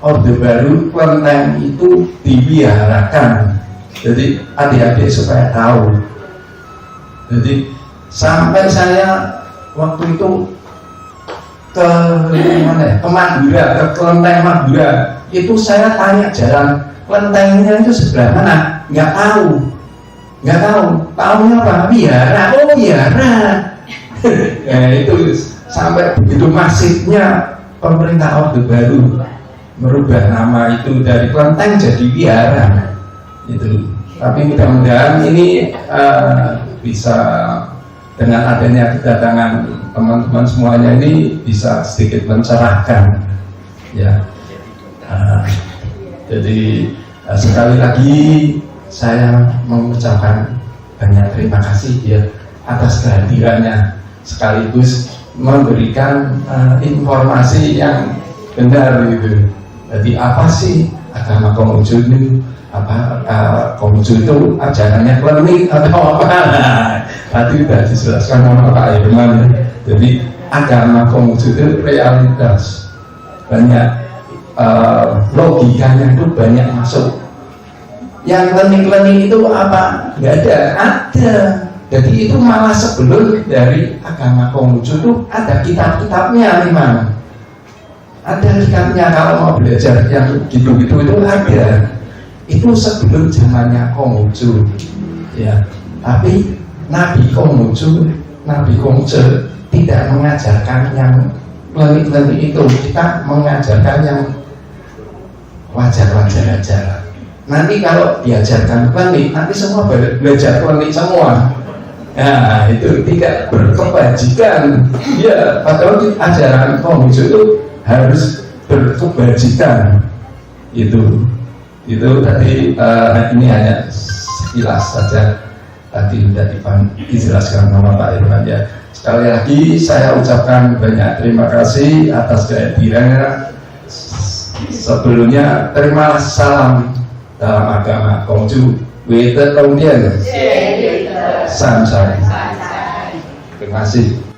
Orde Baru kelenteng itu diwiharakan. Jadi adik-adik supaya tahu. Jadi sampai saya waktu itu ke mana ya? Ke Madura, ke kelenteng Madura. Itu saya tanya jalan kelentengnya itu sebelah mana? Nggak tahu. Tahunya apa? Wihara. Oh, wihara. Nah, itu sampai begitu masifnya pemerintah Orde Baru merubah nama itu dari kelenteng jadi wihara itu. Tapi mudah-mudahan ini bisa dengan adanya kedatangan teman-teman semuanya ini bisa sedikit mencerahkan ya. Jadi sekali lagi saya mengucapkan banyak terima kasih ya atas kehadirannya, sekaligus memberikan informasi yang benar gitu. Jadi apa sih agama Konghucu itu? Konghucu itu ajarannya klinik atau apa? Tadi sudah dijelaskan sama Pak Irman. Jadi agama Konghucu itu realitas, banyak logikanya itu banyak masuk. Yang klinik-klinik itu apa? Nggak ada. Jadi itu malah sebelum dari agama Konghucu itu ada kitab-kitabnya memang. Ada kitabnya kalau mau belajar yang gitu-gitu itu ada. Itu sebelum zamannya Konghucu ya. Tapi Nabi Konghucu tidak mengajarkan yang klinik-klinik itu. Kita mengajarkan yang wajar-wajar aja. Nanti kalau diajarkan klinik, nanti semua belajar klinik semua. Nah, itu tidak berkebajikan. Ya, padahal ajaran Konghucu itu harus berkebajikan. Itu tadi ini hanya sekilas saja. Tadi sudah dijelaskan sama Pak Irman ya. Sekali lagi saya ucapkan banyak terima kasih atas kehadirannya. Sebelumnya terimalah salam dalam agama Konghucu. Wete Tongdian. Sam. Terima kasih.